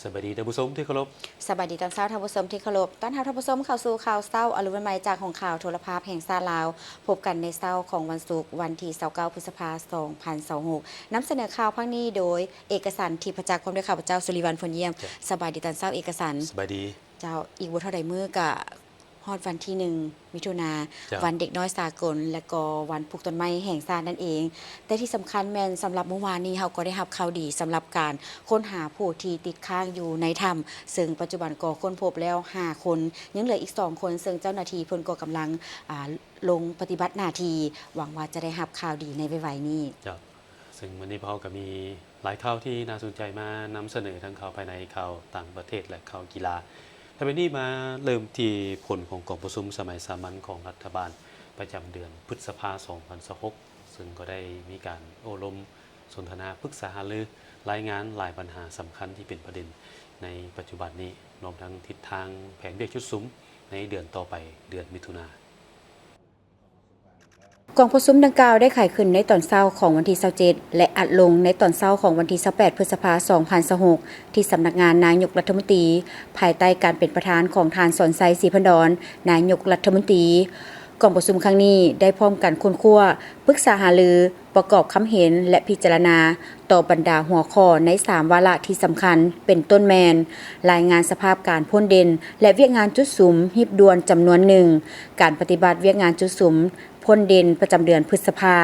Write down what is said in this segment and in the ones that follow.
สวัสดีท่านผู้ชมที่เคารพสวัสดีตอนเช้าท่านผู้ชมที่เคารพต้อนรับท่านผู้ชมเข้าสู่ข่าวเช้าอรุณวันใหม่จากของข่าวโทรภาพแห่งชาติลาวพบกันในเช้าของวันศุกร์วันที่29พฤษภาคม2026นำเสนอข่าวพังนี้โดยเอกสารที่ประจักษ์ความด้วยข้าพเจ้าสุริวัลย์พลเยี่ยมสบายดีตอนเช้าเอกสารสบายดีเจ้าอีกบ่เท่าใดมื้อก็ฮอดวันที่1มิถุนาวันเด็กน้อยสากลและก็วันปลูกต้นไม้แห่งชาตินั่นเองแต่ที่สำคัญแม่นสำหรับเมื่อวานนี้เราก็ได้รับข่าวดีสำหรับการค้นหาผู้ที่ติดค้างอยู่ในถ้ำซึ่งปัจจุบันก็ค้นพบแล้ว5คนยังเหลืออีก2คนซึ่งเจ้าหน้าที่เพิ่นก็กำลังลงปฏิบัติหน้าที่หวังว่าจะได้รับข่าวดีในไวๆนี้ซึ่งวันนี้พวกเราก็มีหลายข่าวที่น่าสนใจมานำเสนอทั้งข่าวภายในข่าวต่างประเทศและข่าวกีฬาถ้าเป็นนี้มาเริ่มที่ผลของกองประชุมสมัยสามัญของรัฐบาลประจำเดือนพฤษภาคม2026ซึ่งก็ได้มีการโอ้ลมสนทนาปรึกษาหารือรายงานหลายปัญหาสำคัญที่เป็นประเด็นในปัจจุบันนี้รวมทั้งทิศทางแผนเบี้ยชุดซุ้มในเดือนต่อไปเดือนมิถุนายนกองประชุมดังกล่าวได้ข่ายขึ้นในตอนเช้าของวันที่27และอัดลงในตอนเช้าของวันที่28พฤษภาคม2026ที่สำนักงานนายกรัฐมนตรีภายใต้การเป็นประธานของทานสอนไซศรีพันดรนายกรัฐมนตรีกองประชุมครั้งนี้ได้พร้อมกันค้นคว้าปรึกษาหารือประกอบคำเห็นและพิจารณาต่อบรรดาหัวข้อใน3วาระที่สำคัญเป็นต้นแมนรายงานสภาพการพ้นเด่นและเวียกงานจุดสุมหีบด่วนจำนวนหนึ่งการปฏิบัติเวียกงานจุดสุมพ้นเด่นประจำเดือนพฤษภา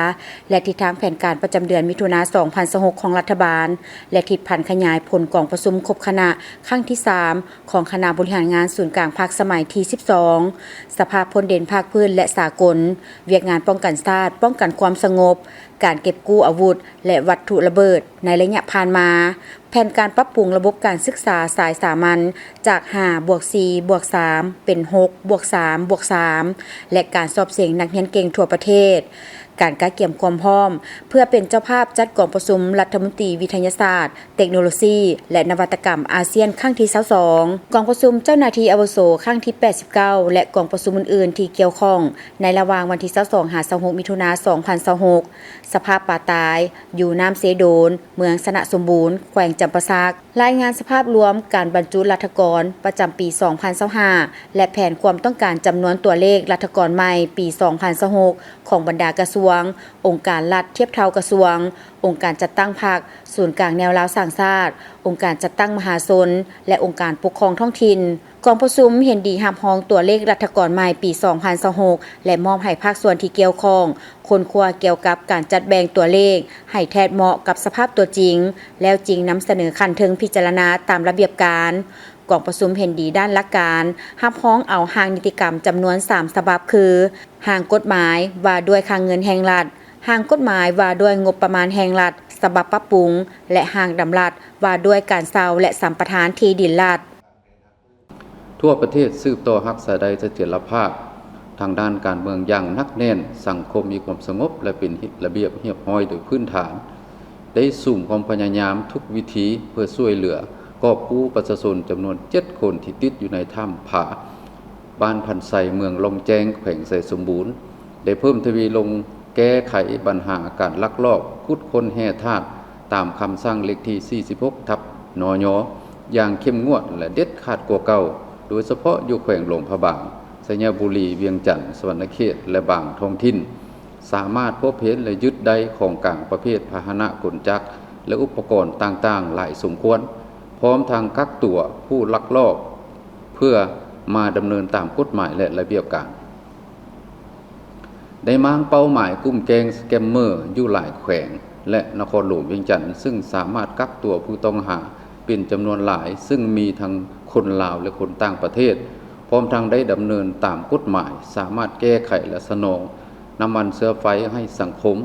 และทิศทางแผนการประจำเดือนมิถุนายน2026ของรัฐบาลและทิศพันธ์ขยายผลกองประชุมครบคณะครั้งที่3ของคณะบริหารงานศูนย์กลางภาคสมัยที่12สภาพพ้นเด่นภาคพื้นและสากลเวียกงานป้องกันชาติป้องกันความสงบการเก็บกู้อาวุธและวัตถุระเบิดในระยะผ่านมาแผนการปรับปรุงระบบการศึกษาสายสามัญจาก5+4+3เป็น6+3+3และการสอบเสียงนักเรียนเก่งทั่วประเทศการกะเกี่ยมความพร้อมเพื่อเป็นเจ้าภาพจัดกองประชุมรัฐมนตรีวิทยาศาสตร์เทคโนโลยีและนวัตกรรมอาเซียนครั้งที่22กองประชุมเจ้าหน้าที่อาวุโสครั้งที่89และกองประชุมอื่นๆที่เกี่ยวข้องในระหว่างวันที่22-26มิถุนายน2026สภาพป่าตายอยู่น้ำเสโดนเมืองสนะสมบูรณ์แขวงจำปาสักรายงานสภาพรวมการบรรจุรัฐกรประจำปี2025และแผนความต้องการจำนวนตัวเลขรัฐกรใหม่ปี2026ของบรรดากระทรวงองค์การรัฐเทียบเท่ากระทรวงองค์การจัดตั้งพรรคศูนย์กลางแนวราวสร้างชาติองค์การจัดตั้งมหาชนและองค์การปกครองท้องถิ่นกองประชุมเห็นดีรับรองตัวเลขรัฐกรใหม่ปี2026และมอบให้ภาคส่วนที่เกี่ยวข้องค้นคว้าเกี่ยวกับการจัดแบ่งตัวเลขให้แทดเหมาะกับสภาพตัวจริงแล้วจริงนำเสนอขั้นถึงพิจารณาตามระเบียบการกองประชุมเห็นดีด้านหลักการรับรองเอาร่างนิติกรรมจำนวน3ฉบับคือร่างกฎหมายว่าด้วยค่าเงินแห่งรัฐร่างกฎหมายว่าด้วยงบประมาณแห่งรัฐฉบับปรับปรุงและร่างดำรัสว่าด้วยการเซาและสัมปทานที่ดินรัฐทั่วประเทศสืบต่อรักษาใดเสถียรภาพทางด้านการเมืองอย่างนักแน่นสังคมมีความสงบและเป็นระเบียบเรียบร้อยโดยพื้นฐานได้สุ่มความพยายามทุกวิธีเพื่อช่วยเหลือกอบกู้ประชาชนจำนวน7คนที่ติดอยู่ในถ้ำผาบ้านพันไซเมืองลงแจ้งแขวงไสสมบูรณ์ได้เพิ่มทวีลงแก้ไขปัญหาการลักลอบขุดค้นแร่ธาตุตามคำสั่งเลขที่46/นย.อย่างเข้มงวดและเด็ดขาดกว่าเก่าโดยเฉพาะอยู่แขวงหลวงพระบางสัญญาบุรีเวียงจันทร์สวรรณเขตและบางท้องถิ่นสามารถพบเห็นและยึดได้ของกลางประเภทพาหนะกลจักรและอุปกรณ์ต่างๆหลายสมควรพร้อมทางกักตัวผู้ลักลอบเพื่อมาดำเนินตามกฎหมายและระเบียบการได้มางเป้าหมายกลุ่มแก๊งสแกมเมอร์อยู่หลายแขวงและนครหลวงเวียงจันทร์ซึ่งสามารถกักตัวผู้ต้องหาเป็นจำนวนหลายซึ่งมีทั้งคนลาวและคนต่างประเทศพร้อมทางได้ดำเนินตามกฎหมายสามารถแก้ไขและสนองน้ำมันเชื้อไฟให้สังคม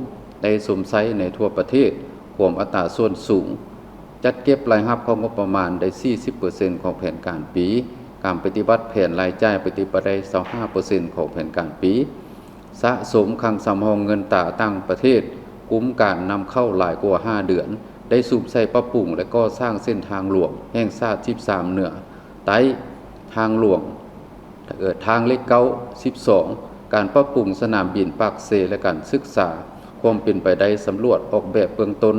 ได้สมไซในทั่วประเทศความอัตราส่วนสูงจัดเก็บรายรับของงบประมาณได้ 40% ของแผนการปีการปฏิบัติแผนรายจ่ายปฏิบัติได้ 25% ของแผนการปีสะสมคลังสำรองเงินตราต่างประเทศคุ้มการนำเข้าหลายกว่า5เดือนได้สูบใส่ปรับปรุงและก็สร้างเส้นทางหลวงแห่งชาติ13เหนือใต้ทางหลวงทางเล็กเก้า12การปรับปรุงสนามบินปากเซและการศึกษาความเป็นไปได้สำรวจออกแบบเบื้องต้น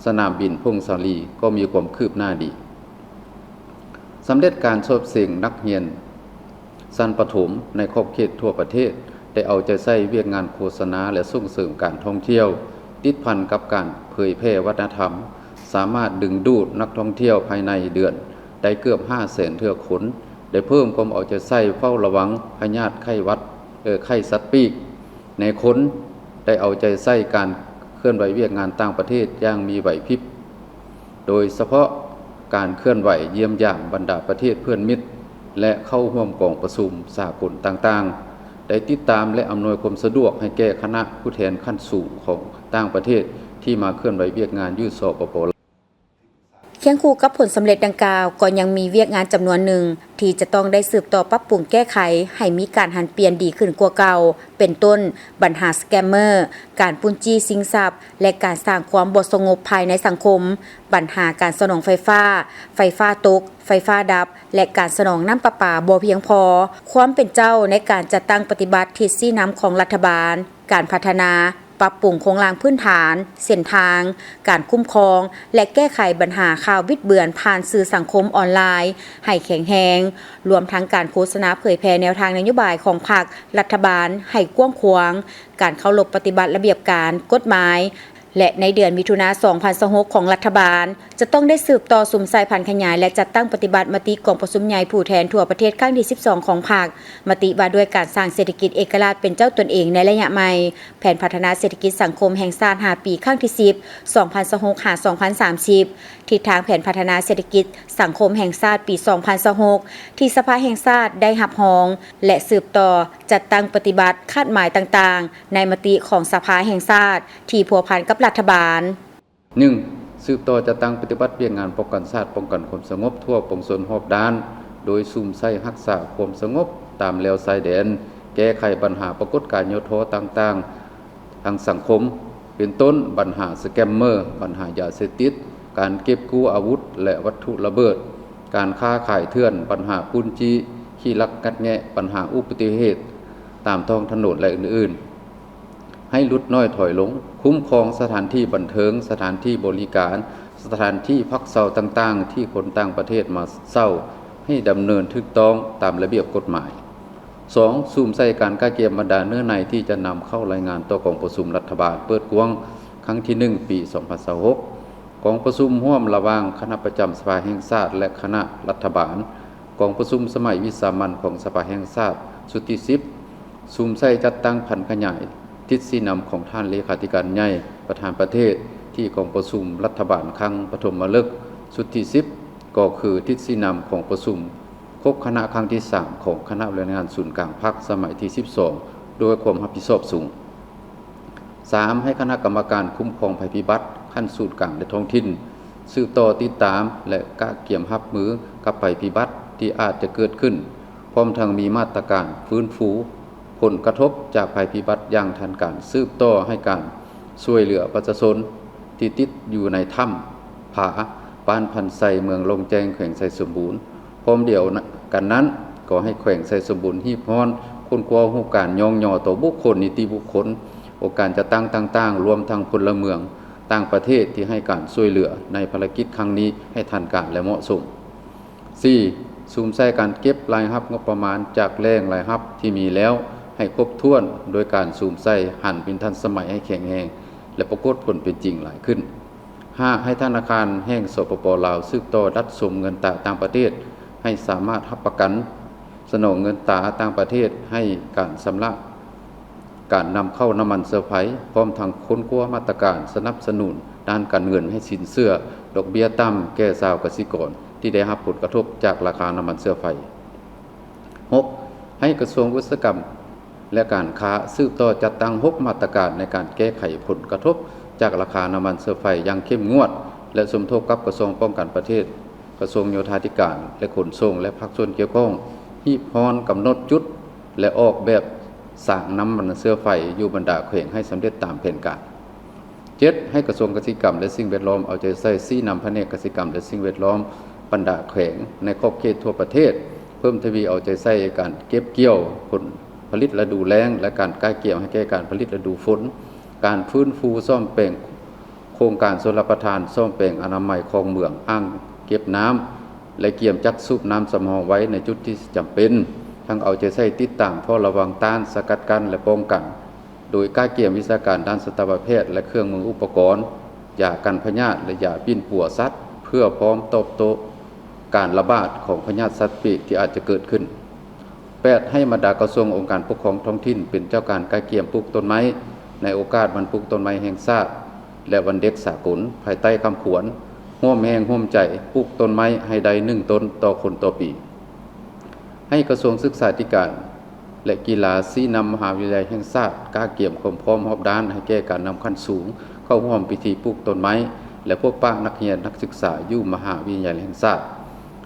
สนามบินพงศาลีก็มีความคืบหน้าดี สำเร็จการสอบเสียงนักเรียนชั้นประถมในขอบเขตทั่วประเทศได้เอาใจใส่เวียกงานโฆษณาและส่งเสริมการท่องเที่ยวติดพันกับการเผยแพร่วัฒนธรรมสามารถดึงดูดนักท่องเที่ยวภายในเดือนได้เกือบ 500,000 เทื่อคนได้เพิ่มความเอาใจใส่เฝ้าระวังพยาธิไข้สัตว์ปีกในคนได้เอาใจใส่การเคลื่อนไหวเวียกงานต่างประเทศอย่างมีไหวพริบโดยเฉพาะการเคลื่อนไหวเยี่ยมยามบรรดาประเทศเพื่อนมิตรและเข้าร่วมกองประชุมสากลต่างๆได้ติดตามและอำนวยความสะดวกให้แก่คณะผู้แทนขั้นสูงของต่างประเทศที่มาเคลื่อนไหวเวียกงานอยู่สปป.เคียงคู่กับผลสำเร็จดังกล่าวก็ยังมีเวียกงานจำนวนหนึ่งที่จะต้องได้สืบต่อปรับปรุงแก้ไขให้มีการหันเปลี่ยนดีขึ้นกว่าเก่าเป็นต้นปัญหาสแกมเมอร์การปุ้นจี้ชิงทรัพย์และการสร้างความบ่สงบภายในสังคมปัญหาการสนองไฟฟ้าตกไฟฟ้าดับและการสนองน้ำประปาบ่เพียงพอความเป็นเจ้าในการจัดตั้งปฏิบัติทิศชี้นำของรัฐบาลการพัฒนาปรับปรุงโครงสร้างพื้นฐานเส้นทางการคุ้มครองและแก้ไขปัญหาข่าวบิดเบือนผ่านสื่อสังคมออนไลน์ให้แข็งแรงรวมทั้งการโฆษณาเผยแพร่แนวทางนโยบายของพรรครัฐบาลให้กว้างขวางการเคารพปฏิบัติระเบียบการกฎหมายและในเดือนมิถุนายน 2026 ของรัฐบาลจะต้องได้สืบต่อสุ่มสายพันธุ์ขยายและจัดตั้งปฏิบัติมติกองประชุมใหญ่ผู้แทนทั่วประเทศครั้งที่ 12 ของพรรคมติว่าด้วยการสร้างเศรษฐกิจเอกราชเป็นเจ้าตนเองในระยะใหม่แผนพัฒนาเศรษฐกิจสังคมแห่งชาติ5 ปีครั้งที่ 10 2026-2030 ทิศทางแผนพัฒนาเศรษฐกิจสังคมแห่งชาติปี 2026 ที่สภาแห่งชาติได้รับรองและสืบต่อจัดตั้งปฏิบัติคาดหมายต่างๆในมติของสภาแห่งชาติที่พัวพันกับรัฐบาล 1. สืบต่อจะตั้งปฏิบัติเวียกงานป้องกันชาติป้องกันความสงบทั่วปวงชนรอบด้านโดยซุ่มใส่รักษาความสงบตามแนวชายแดนแก้ไขปัญหาปรากฏการณ์โยโทต่างๆทางสังคมเป็นต้นปัญหาสแกมเมอร์ปัญหายาเสพติดการเก็บกู้อาวุธและวัตถุระเบิดการค้าขายเถื่อนปัญหาปุ้นจี้ขี้ลักงัดแงะปัญหาอุบัติเหตุตามท้องถนนและอื่นๆให้ลดน้อยถอยลงคุ้มครองสถานที่บันเทิงสถานที่บริการสถานที่พักเศร้าต่างๆที่คนต่างประเทศมาเศร้าให้ดำเนินถูกต้องตามระเบียบกฎหมาย 2. ซูมใส่การกล้าเกียมบรรดาเนื้อในที่จะนำเข้ารายงานต่อกองประชุมรัฐบาลเปิดกว้างครั้งที่ 1 ปี 2026 กองประชุมร่วมระหว่างคณะประจำสภาแห่งชาติและคณะรัฐบาลกองประชุมสมัยวิสามัญของสภาแห่งชาติสุดที่ 10 ซูมใส่จัดตั้งพันขยายทิศชี้นำของท่านเลขาธิการใหญ่ประธานประเทศที่กองประชุมรัฐบาลครั้งปฐมฤกษ์สุดที่ 10 ก็คือทิศชี้นำของประชุมครบคณะครั้งที่ 3 ของคณะบริหารงานศูนย์กลางพรรคสมัยที่ 12 โดยความรับผิดชอบสูง 3. ให้คณะกรรมการคุ้มครองภัยพิบัติขั้นศูนย์กลางและท้องถิ่นสืบต่อติดตามและกะเกี่ยมรับมือกับภัยพิบัติที่อาจจะเกิดขึ้นพร้อมทั้งมีมาตรการฟื้นฟูผลกระทบจากภัยพิบัติอย่างทันการสืบต่อให้การช่วยเหลือประชาชนที่ติดอยู่ในถ้ำผาบ้านพันไซเมืองลงแจงแขวงไซสมบูรณ์พร้อมเดียวกันนั้นก็ให้แขวงไซสมบูรณ์ฮีบฮ้อนคนกลัวหูการยองยอต่อบุคคลนิติบุคคลโอกาสจะตั้งต่างๆรวมทั้งพลเมืองต่างประเทศที่ให้การช่วยเหลือในภารกิจครั้งนี้ให้ทันการและเหมาะสม 4. ซูมใส่การเก็บรายรับงบประมาณจากแหล่งรายรับที่มีแล้วให้ครบถ้วนโดยการซูมใส่หันเป็นทันสมัยให้แข็งแรงและปรากฏผลเป็นจริงหลายขึ้น 5. ให้ธนาคารแห่งสปป.ลาวสืบต่อดัดสมเงินตราต่างประเทศให้สามารถรับประกันสนองเงินตราต่างประเทศให้การชำระการนำเข้าน้ำมันเชื้อไฟพร้อมทั้งค้นคว้ามาตรการสนับสนุนด้านการเงินให้สินเชื่อดอกเบี้ยต่ำแก่ชาวเกษตรกรที่ได้รับผลกระทบจากราคาน้ำมันเชื้อไฟ 6. ให้กระทรวงวิศวกรรมและการค้าสืบต่อจัดตั้ง6มาตรการในการแก้ไขผลกระทบจากราคาน้ำมันเชื้อไฟอย่างเข้มงวดและสมทบกับกระทรวงป้องกันประเทศกระทรวงโยธาธิการและขนส่งและภาคส่วนเกี่ยวข้องฮีบฮ้อนกำหนดจุดและออกแบบสร้างน้ำมันเชื้อไฟอยู่บรรดาแขวงให้สำเร็จตามแผนการ 7. ให้กระทรวงเกษตรกรรมและสิ่งแวดล้อมเอาใจใส่ชี้นำแผนกเกษตรกรรมและสิ่งแวดล้อมบรรดาแขวงในขอบเขตทั่วประเทศเพิ่มทวีเอาใจใส่การเก็บเกี่ยวผลผลิตฤดูแล้งและการกล้าเกี่ยวให้แก่การผลิตฤดูฝนการฟื้นฟูซ่อมแปลงโครงการชลประทานซ่อมแปลงอนามัยคลองเมืองอ่างเก็บน้ำ และเกี่ยมจักสูบน้ำสำรองไว้ในจุดที่จำเป็นทั้งเอาใจใส่ติดตามเฝ้าระวังต้านสกัดกั้นและป้องกันโดยการเกี่ยมวิชาการด้านสัตวแพทย์และเครื่องมืออุปกรณ์ยากันพยาธิและยาปิ้นปัวสัตว์เพื่อพร้อมตอบโต้การระบาดของพยาธิสัตว์ปีกที่อาจจะเกิดขึ้น 8. ให้มาดากระทรวงองค์การปกครองท้องถิ่นเป็นเจ้าการการเกี่ยมปลูกต้นไม้ในโอกาสวันปลูกต้นไม้แห่งชาติและวันเด็กสากลภายใต้คำขวัญร่วมแรงร่วมใจปลูกต้นไม้ให้ได้1 ต้นต่อคนต่อปีให้กระทรวงศึกษาธิการและกีฬาชี้นำมหาวิทยาลัยแห่งชาติการเกี่ยมความพร้อมรอบด้านให้แก่การนำขั้นสูงเข้าร่วมพิธีปลูกต้นไม้และพบปะนักเรียนนักศึกษาอยู่มหาวิทยาลัยแห่งชาติ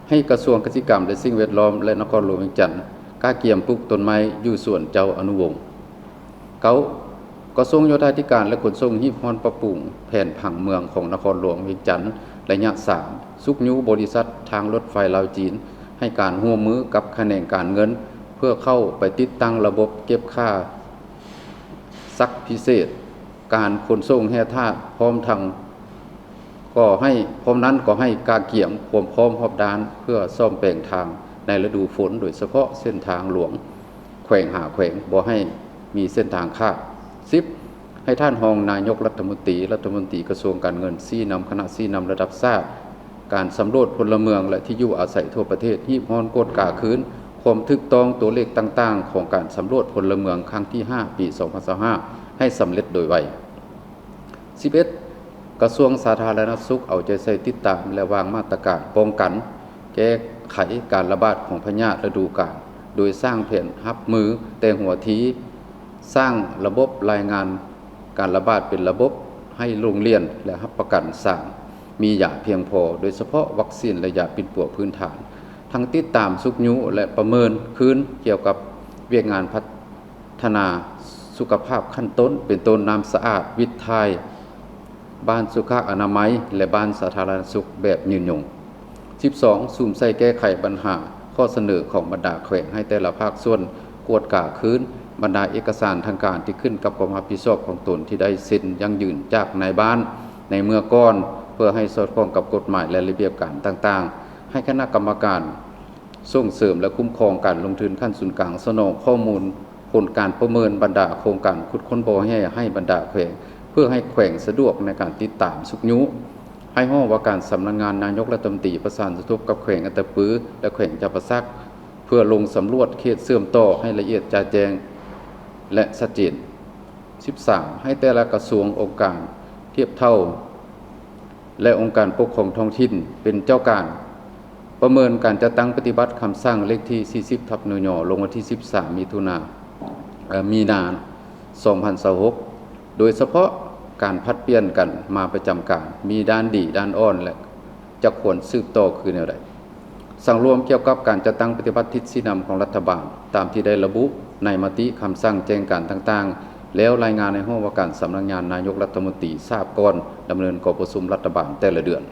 ให้กระทรวงเกษตรกรรมและสิ่งแวดล้อมและนครหลวงเวียงจันทร์การเกี่ยมปลูกต้นไม้อยู่ส่วนเจ้าอนุวงศ์กระทรวงโยธาธิการและขนส่งรีบร้อนปรับปรุงแผนผังเมืองของนครหลวงเวียงจันทร์ระยะ3สุกยุบริษัททางรถไฟลาวจีนให้การร่วมมือกับแขนงการเงินเพื่อเข้าไปติดตั้งระบบเก็บค่าซักพิเศษการขนส่งแห่ธาตุพร้อมนั้นก็ให้การเกี่ยมความพร้อมรอบด้านเพื่อซ่อมแปลงทางในฤดูฝนโดยเฉพาะเส้นทางหลวงแขวงหาแขวงบ่ให้มีเส้นทางขาด 10. ให้ท่านรองนายกรัฐมนตรีกระทรวงการเงินชี้นำคณะชี้นำระดับชาติการสำรวจพลเมืองและที่อยู่อาศัยทั่วประเทศรีบร้อนกดกาคืนความถูกต้องตัวเลขต่างๆของการสำรวจพลเมืองครั้งที่ 5 ปี 2025ให้สำเร็จโดยไว 11. กระทรวงสาธารณสุขเอาใจใส่ติดตามและวางมาตรการป้องกันแก้ไขการระบาดของพยาธิฤดูกาลโดยสร้างแผนรับมือแต่หัวทีสร้างระบบรายงานการระบาดเป็นระบบให้โรงเรียนและรับประกันสร้างมียาเพียงพอโดยเฉพาะวัคซีนและยาปิดปัวพื้นฐานทั้งติดตามสุกยุและประเมินคืนเกี่ยวกับเวียกงานพัฒนาสุขภาพขั้นต้นเป็นต้นน้ำสะอาดวิทย์ไทยบ้านสุขอนามัยและบ้านสาธารณสุขแบบยืนยง 12. สุ่มใส่แก้ไขปัญหาข้อเสนอของบรรดาแขวงให้แต่ละภาคส่วนกวดกาคืนบรรดาเอกสารทางการที่ขึ้นกับความรับผิดชอบของตนที่ได้เซ็นยั่งยืนจากนายบ้านในเมื่อก่อนเพื่อให้สอดคล้องกับกฎหมายและระเบียบการต่างๆให้คณะกรรมการส่งเสริมและคุ้มครองการลงทุนขั้นศูนย์กลางสนองข้อมูลผลการประเมินบรรดาโครงการขุดค้นบ่อแห่ให้บรรดาแขวงเพื่อให้แขวงสะดวกในการติดตามสุกยุให้ห้องว่าการสำนักงานนายกรัฐมนตรีประสานสทุบกับแขวงอัตตปือและแขวงจำปาสักเพื่อลงสำรวจเขตเสื่อมต่อให้ละเอียดจ่าแจงและชัดเจน 13. ให้แต่ละกระทรวงองค์การเทียบเท่าและองค์การปกครองท้องถิ่นเป็นเจ้าการประเมินการจัดตั้งปฏิบัติคำสั่งเลขที่40/นย.ลงวันที่13มีนา2026โดยเฉพาะการพัดเปลี่ยนกันมาประจำการมีด้านดีด้านอ่อนและจะควรสืบต่อคือแนวใดสั่งรวมเกี่ยวกับการจัดตั้งปฏิบัติทิศชี้นำของรัฐบาลตามที่ได้ระบุในมติคำสั่งแจ้งการต่างๆแล้วรายงานในห้องว่าการสำนักงานนายกรัฐมนตรีทราบก่อนดำเนินการประชุมรัฐบาลแต่ละเดือน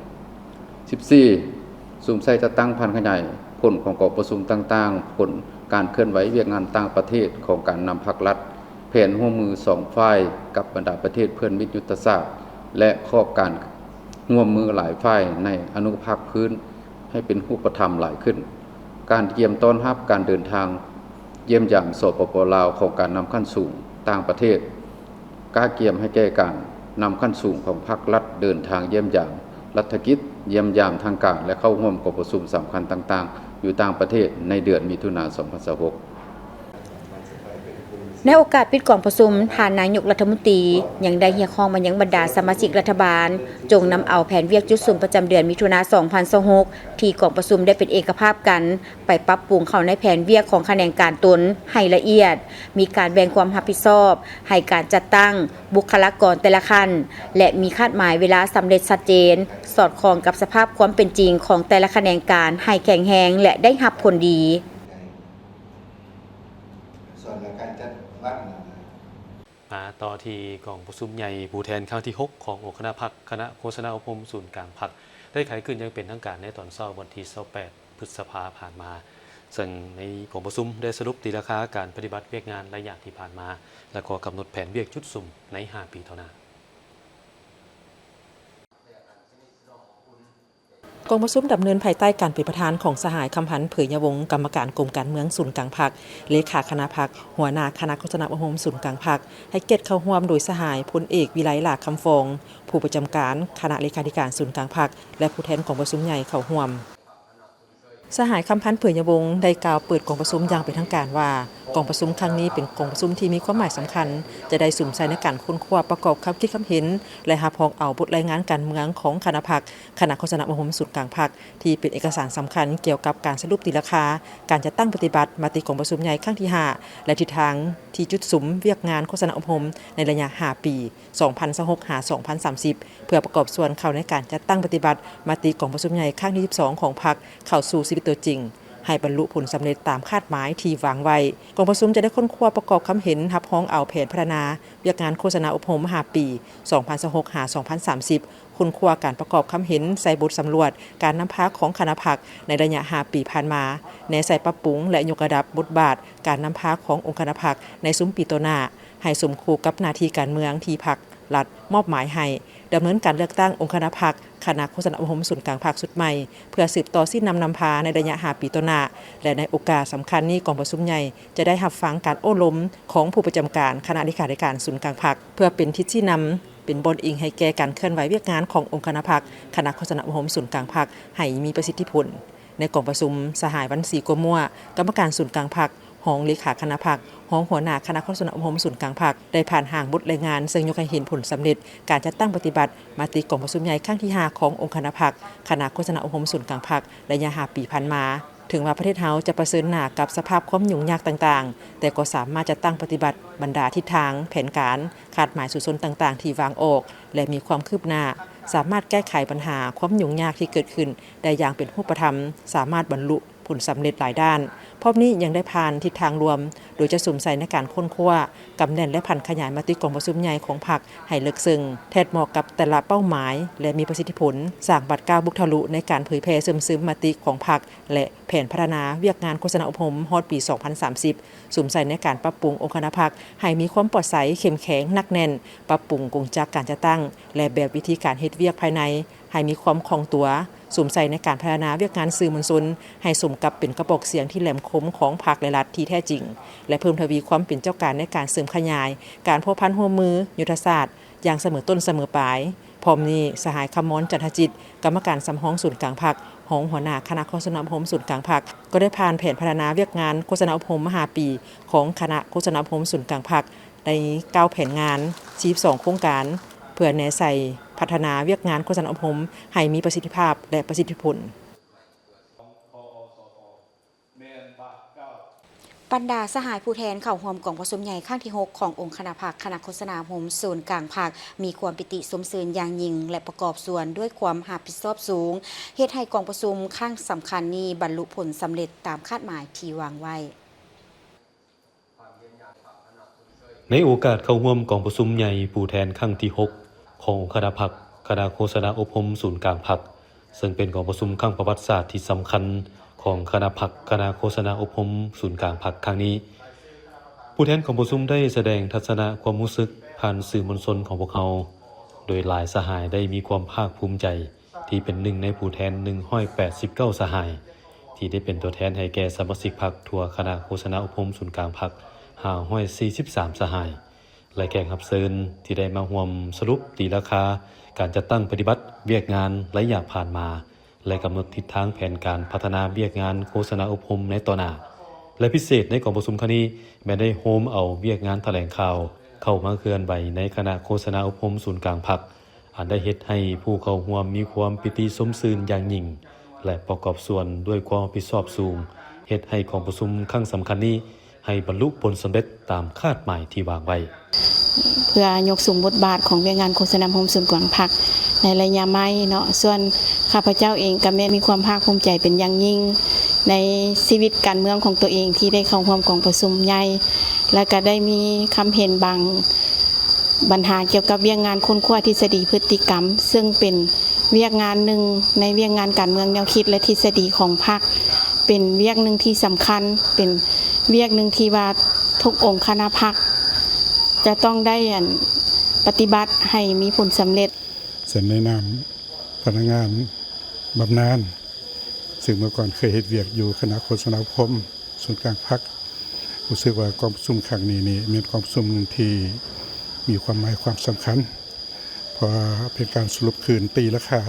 14. สุ่มใส่จัดตั้งพันขยายผลของการประชุมต่างๆผลการเคลื่อนไหวเวียกงานต่างประเทศของการนำภาครัฐแผนร่วมมือ2ฝ่ายกับบรรดาประเทศเพื่อนมิตรยุทธศาสตร์และขอบการร่วมมือหลายฝ่ายในอนุภาคพื้นให้เป็นรูปธรรมหลายขึ้นการเตรียมต้อนรับการเดินทางเยี่ยมยามสปป.ลาวของการนำขั้นสูงต่างประเทศการเตรียมให้แก่การนำขั้นสูงของภาครัฐเดินทางเยี่ยมยามรัฐกิจเยี่ยมยามทางการและเข้าร่วมการประชุมสำคัญต่างๆอยู่ต่างประเทศในเดือนมิถุนายน2026ในโอกาสปิดกองประชุมท่านนายกรัฐมนตรียังได้เรียกร้องมายังบรรดาสมาชิกรัฐบาลจงนำเอาแผนเวียกจุดศูนย์ประจำเดือนมิถุนายน2026ที่กองประชุมได้เป็นเอกภาพกันไปปรับปรุงเข้าในแผนเวียกของแขนงการตนให้ละเอียดมีการแบ่งความรับผิดชอบให้การจัดตั้งบุคลากรแต่ละขั้นและมีคาดหมายเวลาสำเร็จชัดเจนสอดคล้องกับสภาพความเป็นจริงของแต่ละแขนงการให้แข็งแรงและได้รับผลดีมาต่อที่กองประชุมใหญ่ผู้แทนครั้งที่ 6 ของคณะพรรคคณะโฆษณาอบรมศูนย์กลางพรรคได้ไขขึ้นยังเป็นทางการในตอนเช้าวันที่28 พฤษภาคมผ่านมาซึ่งในกองประชุมได้สรุปตีราคาการปฏิบัติเวียกงานระยะที่ผ่านมาและก็กำหนดแผนเวียกจุดสุ่มใน5 ปีเท่านั้น กองประชุมดำเนินภายใต้การเป็นประธานของสหายคำพันธ์เผยยวงศ์กรรมการกรมการเมืองศูนย์กลางพรรคเลขาคณะพรรคหัวหน้าคณะโฆษณาอุปมศูนย์กลางพรรคให้เกียรติเข้าร่วมโดยสหายพลเอกวิไลหลาคำฟองผู้ประจำการคณะเลขาธิการศูนย์กลางพรรคและผู้แทนกองประชุมใหญ่เข้าร่วมสหายคำพันธ์เผยยวงศ์ได้กล่าวเปิดกองประชุมอย่างเป็นทางการว่ากองประชุมครั้งนี้เป็นกองประชุมที่มีความหมายสำคัญจะได้สุ่มใส่ในการค้นคว้าประกอบความคิดความเห็นและหาพ้องเอาบทรายงานการเมืองของคณะพรรคคณะโฆษณาอุปมศูนย์กลางพรรคที่เป็นเอกสารสำคัญเกี่ยวกับการสรุปตีราคาการจัดตั้งปฏิบัติมติกองประชุมใหญ่ครั้งที่5และทิศทางที่จุดสุมเวียกงานโฆษณาอุปมในระยะ5ปี 2026-2030 เพื่อประกอบส่วนเข้าในการจัดตั้งปฏิบัติมติกองประชุมใหญ่ครั้งที่12ของพรรคเข้าสู่ชีวิตตัวจริงให้บรรลุผลสำเร็จตามคาดหมายที่วางไว้กองประชุมจะได้ค้นคว้าประกอบคำเห็นรับพ้องเอาแผนพัฒนาเวียกงานโฆษณาอุปม5ปี 2026-2030 ค้นคว้าการประกอบคำเห็นใส่บทสำรวจการนำพาของคณะพรรคในระยะ5ปีผ่านมาแนวใส่ปรับปรุงและยกระดับบทบาทการนำพาขององค์คณะพรรคในซุ้มปีต่อหน้าให้สมคู่กับหน้าที่การเมืองที่พรรครัฐมอบหมายให้ดำเนินการเลือกตั้งองค์คณะพรรคคณะโฆษณาอุปมศูนย์กลางพรรคสุดใหม่เพื่อสืบต่อสิ้นนำพาในระยะ5ปีต่อหน้าและในโอกาสสำคัญนี้กองประชุมใหญ่จะได้รับฟังการโอ้ล้มของผู้ประจำการคณะเลขาธิการศูนย์กลางพรรคเพื่อเป็นทิศชี้นำเป็นบนอิงให้แก่การเคลื่อนไหวเวียกงานขององค์คณะพรรคคณะโฆษณาอุปมศูนย์กลางพรรคให้มีประสิทธิผลในกองประชุมสหายวันศรีกัวมั่วกรรมการศูนย์กลางพรรคห้องเลขาคณะพรรคห้องหัวหน้าคณะโฆษณาอุปมศูนย์กลางพรรคได้ผ่านห่างบทรายงานซึ่งยกให้เห็นผลสำเร็จการจัดตั้งปฏิบัติมติกองประชุมใหญ่ครั้งที่5ขององค์คณะพรรคคณะโฆษณาอุปมศูนย์กลางพรรคระยะ5ปีผ่านมาถึงว่าประเทศเฮาจะประเสริฐหน้ากับสภาพความยุ่งยากต่างๆแต่ก็สามารถจะตั้งปฏิบัติบรรดาทิศทางแผนการคาดหมายสู่ชนต่างๆที่วางออกและมีความคืบหน้าสามารถแก้ไขปัญหาความยุ่งยากที่เกิดขึ้นได้อย่างเป็นรูปธรรมสามารถบรรลุผลสำเร็จหลายด้านพร้อมนี้ยังได้ผ่านทิศทางรวมโดยจะสุ่มใส่ในการค้นคว้ากำแน่นและพันขยายมติกองประชุมใหญ่ของพรรคให้ลึกซึ้งแทดเหมาะกับแต่ละเป้าหมายและมีประสิทธิผลสร้างบัตรก้าวบุกทะลุในการเผยแพร่ซึมมติของพรรคและแผนพัฒนาเวียกงานโฆษณาอุปมฮอดปี 2030 สุ่มใส่ในการปรับปรุงองค์คณะพรรคให้มีความปลอดภัยเข้มแข็งหนักแน่นปรับปรุงกงจักการจัดตั้งและแบบวิธีการเฮ็ดเวียกภายในให้มีความคล่องตัวสุ่มใส่ในการพัฒนาเวียกงานสื่อมวลชนให้สมกับเป็นกระบอกเสียงที่แหลมคมของพรรคและรัฐที่แท้จริงและเพิ่มทวีความเป็นเจ้าการในการเสริมขยายการพัวพันร่วมมือยุทธศาสตร์อย่างเสมอต้นเสมอปลายพร้อมนี้สหายคำมอนจันทจิตกรรมการสำห้องศูนย์กลางพรรคห้องหัวหน้าคณะโฆษณาอุปมศูนย์กลางพรรคก็ได้ผ่านแผนพัฒนาเวียกงานโฆษณาอุปม5 ปีของคณะโฆษณาอุปมศูนย์กลางพรรคใน9แผนงาน42โครงการเพื่อแนวใส่พัฒนาเวียกงานโฆษณาอุปมให้มีประสิทธิภาพและประสิทธิผลบรรดาสหายผู้แทนเข้าร่วมกองประชุมใหญ่ครั้งที่6ขององค์คณะพรรคคณะโฆษณาอุปมศูนย์กลางพรรคมีความปิติสมชื่นอย่างยิ่งและประกอบส่วนด้วยความรับผิดชอบสูงเฮ็ดให้กองประชุมครั้งสำคัญนี้บรรลุผลสำเร็จตามคาดหมายที่วางไว้ในโอกาสเข้าร่วมกองประชุมใหญ่ผู้แทนครั้งที่6ขององค์คณะพรรคคณะโฆษณาอุปมศูนย์กลางพรรคซึ่งเป็นกองประชุมครั้งประวัติศาสตร์ที่สำคัญของคณะพรรคคณะโฆษณาอุปมศูนย์กลางพรรคครั้งนี้ผู้แทนของประชุมได้แสดงทัศนะความรู้สึกผ่านสื่อมวลชนของพวกเขาโดยหลายสหายได้มีความภาคภูมิใจที่เป็นหนึ่งในผู้แทน189สหายที่ได้เป็นตัวแทนให้แก่สมาชิกพรรคทั่วคณะโฆษณาอุปมศูนย์กลางพรรค543สหายและแขกรับเชิญที่ได้มาร่วมสรุปตีราคาการจัดตั้งปฏิบัติเวียกงานระยะผ่านมาและกำหนดทิศทางแผนการพัฒนาเวียกงานโฆษณาอุปมในต่อหน้าและพิเศษในกองประชุมครั้งนี้แม้ได้โฮมเอาเวียกงานแถลงข่าวเข้ามาเคลื่อนไหวในคณะโฆษณาอุปมศูนย์กลางพรรคอันได้เฮ็ดให้ผู้เข้าร่วมมีความปิติสมชื่นอย่างยิ่งและประกอบส่วนด้วยความรับผิดชอบสูงเฮ็ดให้กองประชุมครั้งสำคัญนี้ให้บรรลุผลสำเร็จตามคาดหมายที่วางไว้เพื่อยกสูงบทบาทของเวียกงานโฆษณาอุปมศูนย์กลางพรรคในระยะใหม่เนาะส่วนข้าพเจ้าเองก็มีความภาคภูมิใจเป็นอย่างยิ่งในชีวิตการเมืองของตัวเองที่ได้เข้าร่วมกองประชุมใหญ่และก็ได้มีคำเห็นบางปัญหาเกี่ยวกับเวียกงานค้นคว้าทฤษฎีพฤติกรรมซึ่งเป็นเวียกงานหนึ่งในเวียกงานการเมืองแนวคิดและทฤษฎีของพรรคเป็นเวียกหนึ่งที่สำคัญเป็นเวียกหนึ่งที่ว่าทุกองค์คณะพรรคจะต้องได้ปฏิบัติให้มีผลสำเร็จเสร็จในนามพนักงาน บำนาญซึ่งเมื่อก่อนเคยเฮ็ดเวียกอยู่คณะโฆษณาคมศูนย์กลางพรรครู้สึกว่ากองประชุมครั้งนี้นี่เป็นกองประชุมที่มีความหมายความสำคัญเพราะเป็นการสรุปคืนตีราคา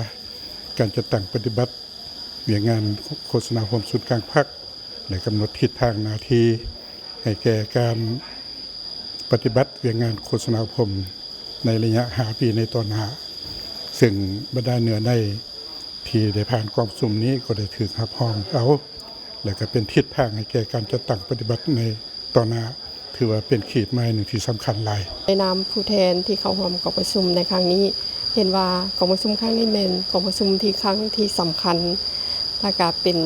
การจัดตั้งปฏิบัติเวียกงานโฆษณาคมศูนย์กลางพรรคและกำหนดทิศทางหน้าที่ให้แก่การปฏิบัติเวียกงานโฆษณาคมในระยะ5 ปีในตอนหน้าซึ่งบรรดาเหนือในที่ได้ผ่านกองประชุมนี้ก็ได้ถือรับรองเอาและก็เป็นทิศทางให้แก่การจัดตั้งปฏิบัติในตอนหน้าถือว่าเป็นขีดหมายหนึ่งที่สำคัญหลายในนามผู้แทนที่เข้าร่วมกองประชุมในครั้งนี้เห็นว่ากองประชุมครั้งนี้เป็นกองประชุมที่ครั้งที่สำคัญและก็เป็น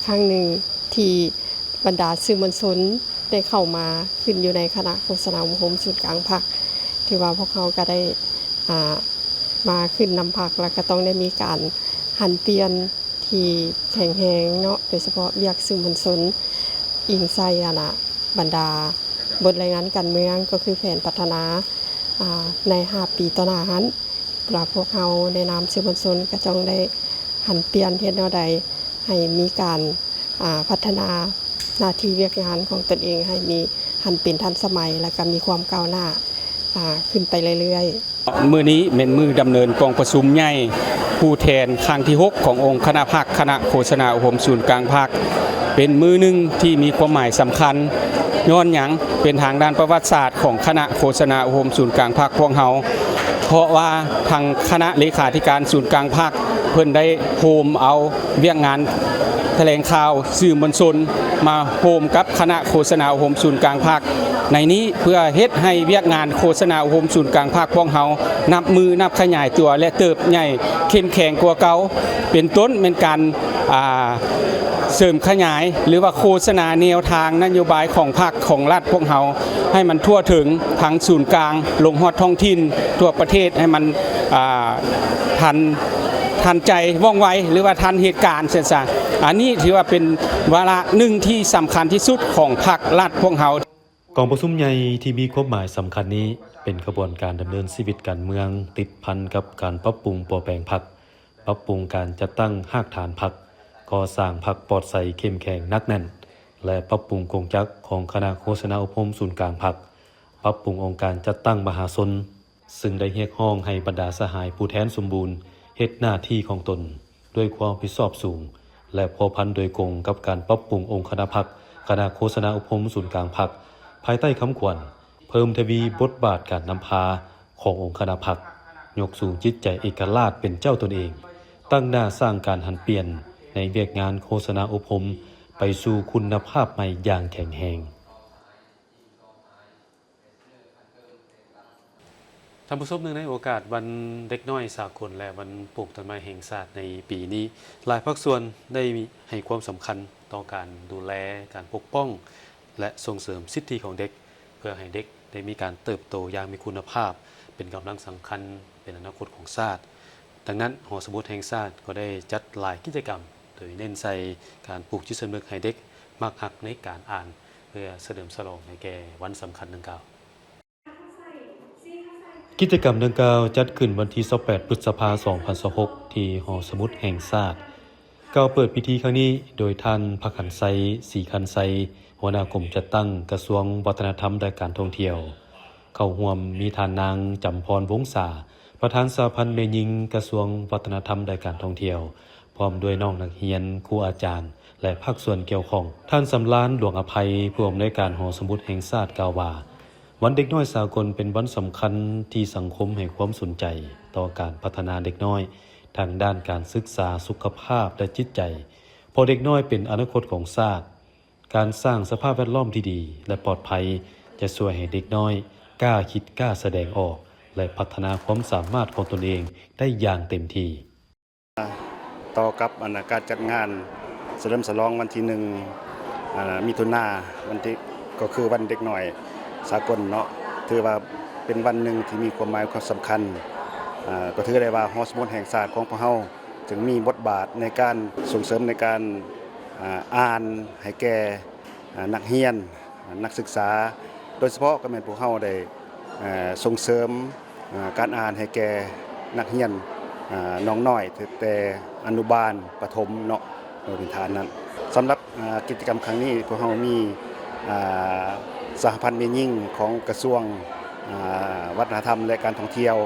ครั้งหนึ่งที่บรรดาสื่อมวลชนได้เข้ามาขึ้นอยู่ในคณะโฆษณาคมศูนย์กลางพรรคที่ว่าพวกเขาก็ได้มาขึ้นนำพรรคแล้วก็ต้องได้มีการหันเปลี่ยนที่แข็งแรงเนาะโดยเฉพาะเรียกสื่อมวลชนอิงใส่บรรดาบทรายงานการเมืองก็คือแผนพัฒนาใน5 ปีต่อหน้านั้นพวกเราในนามสื่อมวลชนก็ต้องได้หันเปลี่ยนเฮ็ดแนวใดให้มีการพัฒนาหน้าที่เวียกงานของตนเองให้มีหันเป็นทันสมัยและก็มีความก้าวหน้าขึ้นไปเรื่อยๆมื้อนี้เป็นมื้อดำเนินกองประชุมใหญ่ผู้แทนครั้งที่6ขององค์คณะพรรคคณะโฆษณาอุปมศูนย์กลางพรรคเป็นมื้อหนึ่งที่มีความหมายสำคัญย้อนหยังเป็นทางด้านประวัติศาสตร์ของคณะโฆษณาอุปมศูนย์กลางพรรคพวกเฮาเพราะว่าทางคณะเลขาธิการศูนย์กลางพรรคเพิ่นได้โฮมเอาเวียกงานแถลงข่าวสื่อมวลชนมาโฮมกับคณะโฆษณาอุปมศูนย์กลางพรรคในนี้เพื่อเฮ็ดให้เวียกงานโฆษณาอุปมศูนย์กลางพรรคพวกเฮานับมือนับขยายตัวและเติบใหญ่เข้มแข็งกว่าเก่าเป็นต้นเป็นการเสริมขยายหรือว่าโฆษณาแนวทางนโยบายของพรรคของรัฐพวกเฮาให้มันทั่วถึงทั้งศูนย์กลางลงฮอดท้องถิ่นทั่วประเทศให้มันทันใจว่องไวหรือว่าทันเหตุการณ์เสียซะอันนี้ถือว่าเป็นวาระหนึ่งที่สำคัญที่สุดของพรรครัฐพวกเฮากองประชุมใหญ่ที่มีความหมายสำคัญนี้เป็นกระบวนการดำเนินชีวิตการเมืองติดพันกับการปรับปรุงปรับแปลงพรรคปรับปรุงการจัดตั้งรากฐานพรรคก่อสร้างพรรคปลอดใสเข้มแข็งนักแน่นและปรับปรุงกงจักรของคณะโฆษณาอุปมศูนย์กลางพรรคปรับปรุงองค์การจัดตั้งมหาชนซึ่งได้เรียกร้องให้บรรดาสหายผู้แทนสมบูรณ์เฮ็ดหน้าที่ของตนด้วยความรับผิดชอบสูงและพัวพันโดยกงกับการปรับปรุงองค์คณะพรรคคณะโฆษณาอุปมศูนย์กลางพรรคภายใต้คำขวัญเพิ่มทวีบทบาทการนำพาขององค์คณะพรรคยกสู่จิตใจเอกราชเป็นเจ้าตนเองตั้งหน้าสร้างการหันเปลี่ยนในเวียกงานโฆษณาอุปมไปสู่คุณภาพใหม่อย่างแข็งแรงท่านผู้ชมเนื่องในโอกาสวันเด็กน้อยสากลและวันปลูกต้นไม้แห่งชาติในปีนี้หลายภาคส่วนได้ให้ความสำคัญต่อการดูแลการปกป้องและส่งเสริมสิทธิของเด็กเพื่อให้เด็กได้มีการเติบโตอย่างมีคุณภาพเป็นกำลังสำคัญเป็นอนาคตของชาติดังนั้นหอสมุดแห่งชาติก็ได้จัดหลายกิจกรรมโดยเน้นใส่การปลูกจิตสำนึกให้เด็กมักหักในการอ่านเพื่อเฉลิมฉลองในแก่วันสำคัญดังกล่าวกิจกรรมดังกล่าวจัดขึ้นวันที่28 พฤษภาคม 2026 ที่หอสมุดแห่งชาติกล่าวเปิดพิธีครั้งนี้โดยท่านพคันไซศรีคันไซหัวหน้ากรมจัดตั้งกระทรวงวัฒนธรรมและการท่องเที่ยวเข้าร่วมมีท่านนางจำพรวงศาประธานสหพันธ์แม่หญิงกระทรวงวัฒนธรรมและการท่องเที่ยวพร้อมด้วยน้องนักเรียนครูอาจารย์และภาคส่วนเกี่ยวข้องท่านสำราญหลวงอภัยผู้อำนวยการหอสมุดแห่งชาติกล่าวว่าวันเด็กน้อยสากลเป็นวันสำคัญที่สังคมให้ความสนใจต่อการพัฒนาเด็กน้อยทางด้านการศึกษาสุขภาพและจิตใจเพราะเด็กน้อยเป็นอนาคตของชาติการสร้างสภาพแวดล้อมที่ดีและปลอดภัยจะช่วยให้เด็กน้อยกล้าคิดกล้าแสดงออกและพัฒนาความสามารถของตนเองได้อย่างเต็มที่ต่อกับการจัดงานเฉลิมฉลองวันที่1มิถุนายนวันที่ก็คือวันเด็กน้อยสากลเนาะถือว่าเป็นวันหนึ่งที่มีความหมายความสำคัญก็ถือได้ว่าหอสมุดแห่งชาติของพวกเราจึงมีบทบาทในการส่งเสริมในการอ่านให้แก่นักเรียนนักศึกษาโดยเฉพาะก็แม่นพวกเราได้ส่งเสริมการอ่านให้แก่นักเรียน น้องน้อยแต่อนุบาลประถมเนาะโดยเป็นฐานนั้นสำหรับกิจกรรมครั้งนี้พวกเรามีสหพันธ์แม่หญิงของกระทรวงวัฒนธรรมและการท่องเที่ยว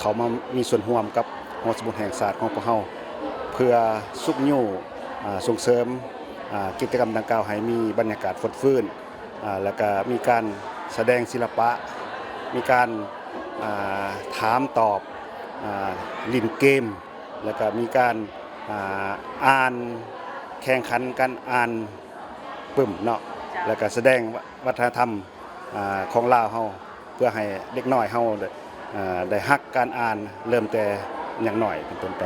เขามามีส่วนร่วมกับหอสมุดแห่งศาสตร์ของพวกเราเพื่อสุขยู่ส่งเสริมกิจกรรมดังกล่าวให้มีบรรยากาศฟดฟื้นแล้วก็มีการแสดงศิลปะมีการถามตอบลินเกมแล้วก็มีการอ่านแข่งขันกันอ่านปึ้มเนาะแล้วก็แสดงวัฒนธรรมของลาวเฮาเพื่อให้เด็กน้อยเฮาได้ฮักการอ่านเริ่มแต่อย่างน้อยเป็นต้นไป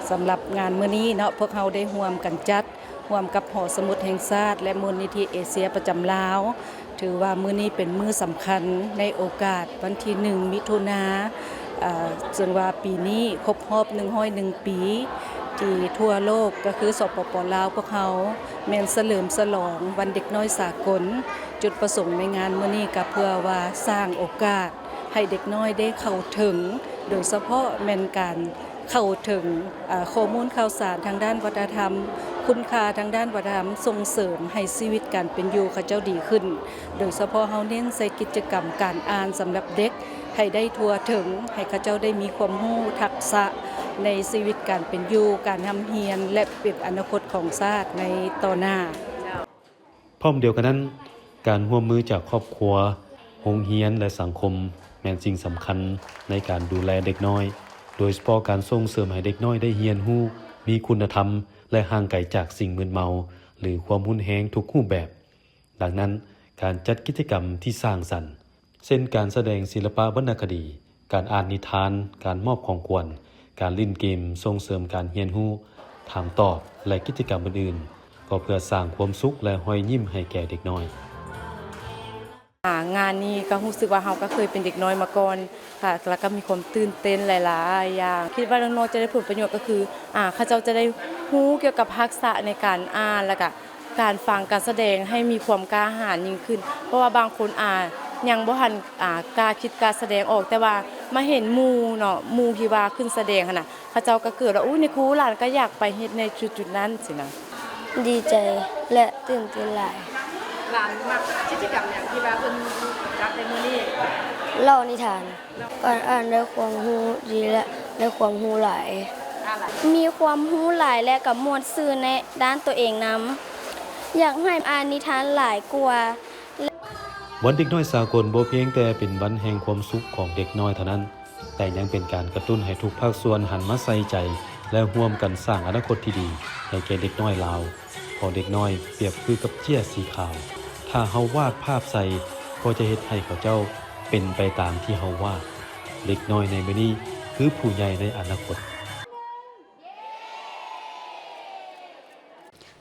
สำหรับงานมื้อนี้เนาะพวกเราได้ร่วมกันจัดร่วมกับหอสมุดแห่งชาติและมูลนิธิเอเชียประจำลาวถือว่ามื้อนี้เป็นมื้อสำคัญในโอกาสวันที่1มิถุนายนส่วนว่าปีนี้ครบรอบ101 ปีที่ทั่วโลกก็คือสปป.ลาวพวกเขาแม่นเฉลิมฉลองวันเด็กน้อยสากลจุดประสงค์ในงานมื้อนี้ก็เพื่อว่าสร้างโอกาสให้เด็กน้อยได้เข้าถึงโดยเฉพาะแม่นการเข้าถึงข้อมูลข่าวสารทางด้านวัฒนธรรมคุณค่าทางด้านวัฒนธรรมส่งเสริมให้ชีวิตการเป็นอยู่เขาเจ้าดีขึ้นโดยเฉพาะเฮาเน้นใส่กิจกรรมการอ่านสำหรับเด็กให้ได้ทั่วถึงให้เขาเจ้าได้มีความรู้ทักษะในชีวิตการเป็นอยู่การทำเรียนและเป็นอนาคตของชาติในต่อหน้าพร้อมเดียวกันนั้นการร่วมมือจากครอบครัวโรงเรียนและสังคมแม่นสิ่งสำคัญในการดูแลเด็กน้อยโดยเฉพาะการส่งเสริมให้เด็กน้อยได้เรียนรู้มีคุณธรรมและห่างไกลจากสิ่งมึนเมาหรือความรุนแรงทุกรูปแบบดังนั้นการจัดกิจกรรมที่สร้างสรรค์เช่นการแสดงศิลปะวรรณคดีการอ่านนิทานการมอบของขวัญการเล่นเกมส่งเสริมการเรียนรู้ถามตอบและกิจกรรมอื่นๆก็เพื่อสร้างความสุขและรอยยิ้มให้แก่เด็กน้อยงานนี้ก็รู้สึกว่าเราก็เคยเป็นเด็กน้อยมาก่อนค่ะแล้วก็มีความตื่นเต้นหลายๆอย่างคิดว่าน้องๆจะได้ผลประโยชน์ก็คือเขาเจ้าจะได้รู้เกี่ยวกับทักษะในการอ่านแล้วก็การฟังการแสดงให้มีความกล้าหาญยิ่งขึ้นเพราะว่าบางคนยังบ่ทันกล้าคิดการแสดงออกแต่ว่ามาเห็นหมู่เนาะหมู่ที่ว่าขึ้นแสดงหั่นน่ะเขาเจ้าก็เกิดว่าในครูหลานก็อยากไปเฮ็ดในจุดๆนั้นสินะดีใจและตื่นเต้นหลายหลานมักกิจกรรมอย่างที่ว่าเพิ่นจัดในมื้อนี้เล่านิทานการอ่านได้ความรู้ดีและได้ความรู้หลายมีความรู้หลายและก็ม่วนซื่นในด้านตัวเองนำอยากให้อ่านนิทานหลายกว่าวันเด็กน้อยสากลบ่เพียงแต่เป็นวันแห่งความสุขของเด็กน้อยเท่านั้นแต่ยังเป็นการกระตุ้นให้ทุกภาคส่วนหันมาใส่ใจและร่วมกันสร้างอนาคตที่ดีให้แก่เด็กน้อยลาวเพราะเด็กน้อยเปรียบคือกับเจี้ยสีขาวถ้าเฮาวาดภาพใส่ก็จะเฮ็ดให้เขาเจ้าเป็นไปตามที่เฮาวาดเด็กน้อยในมื้อนี้คือผู้ใหญ่ในอนาคต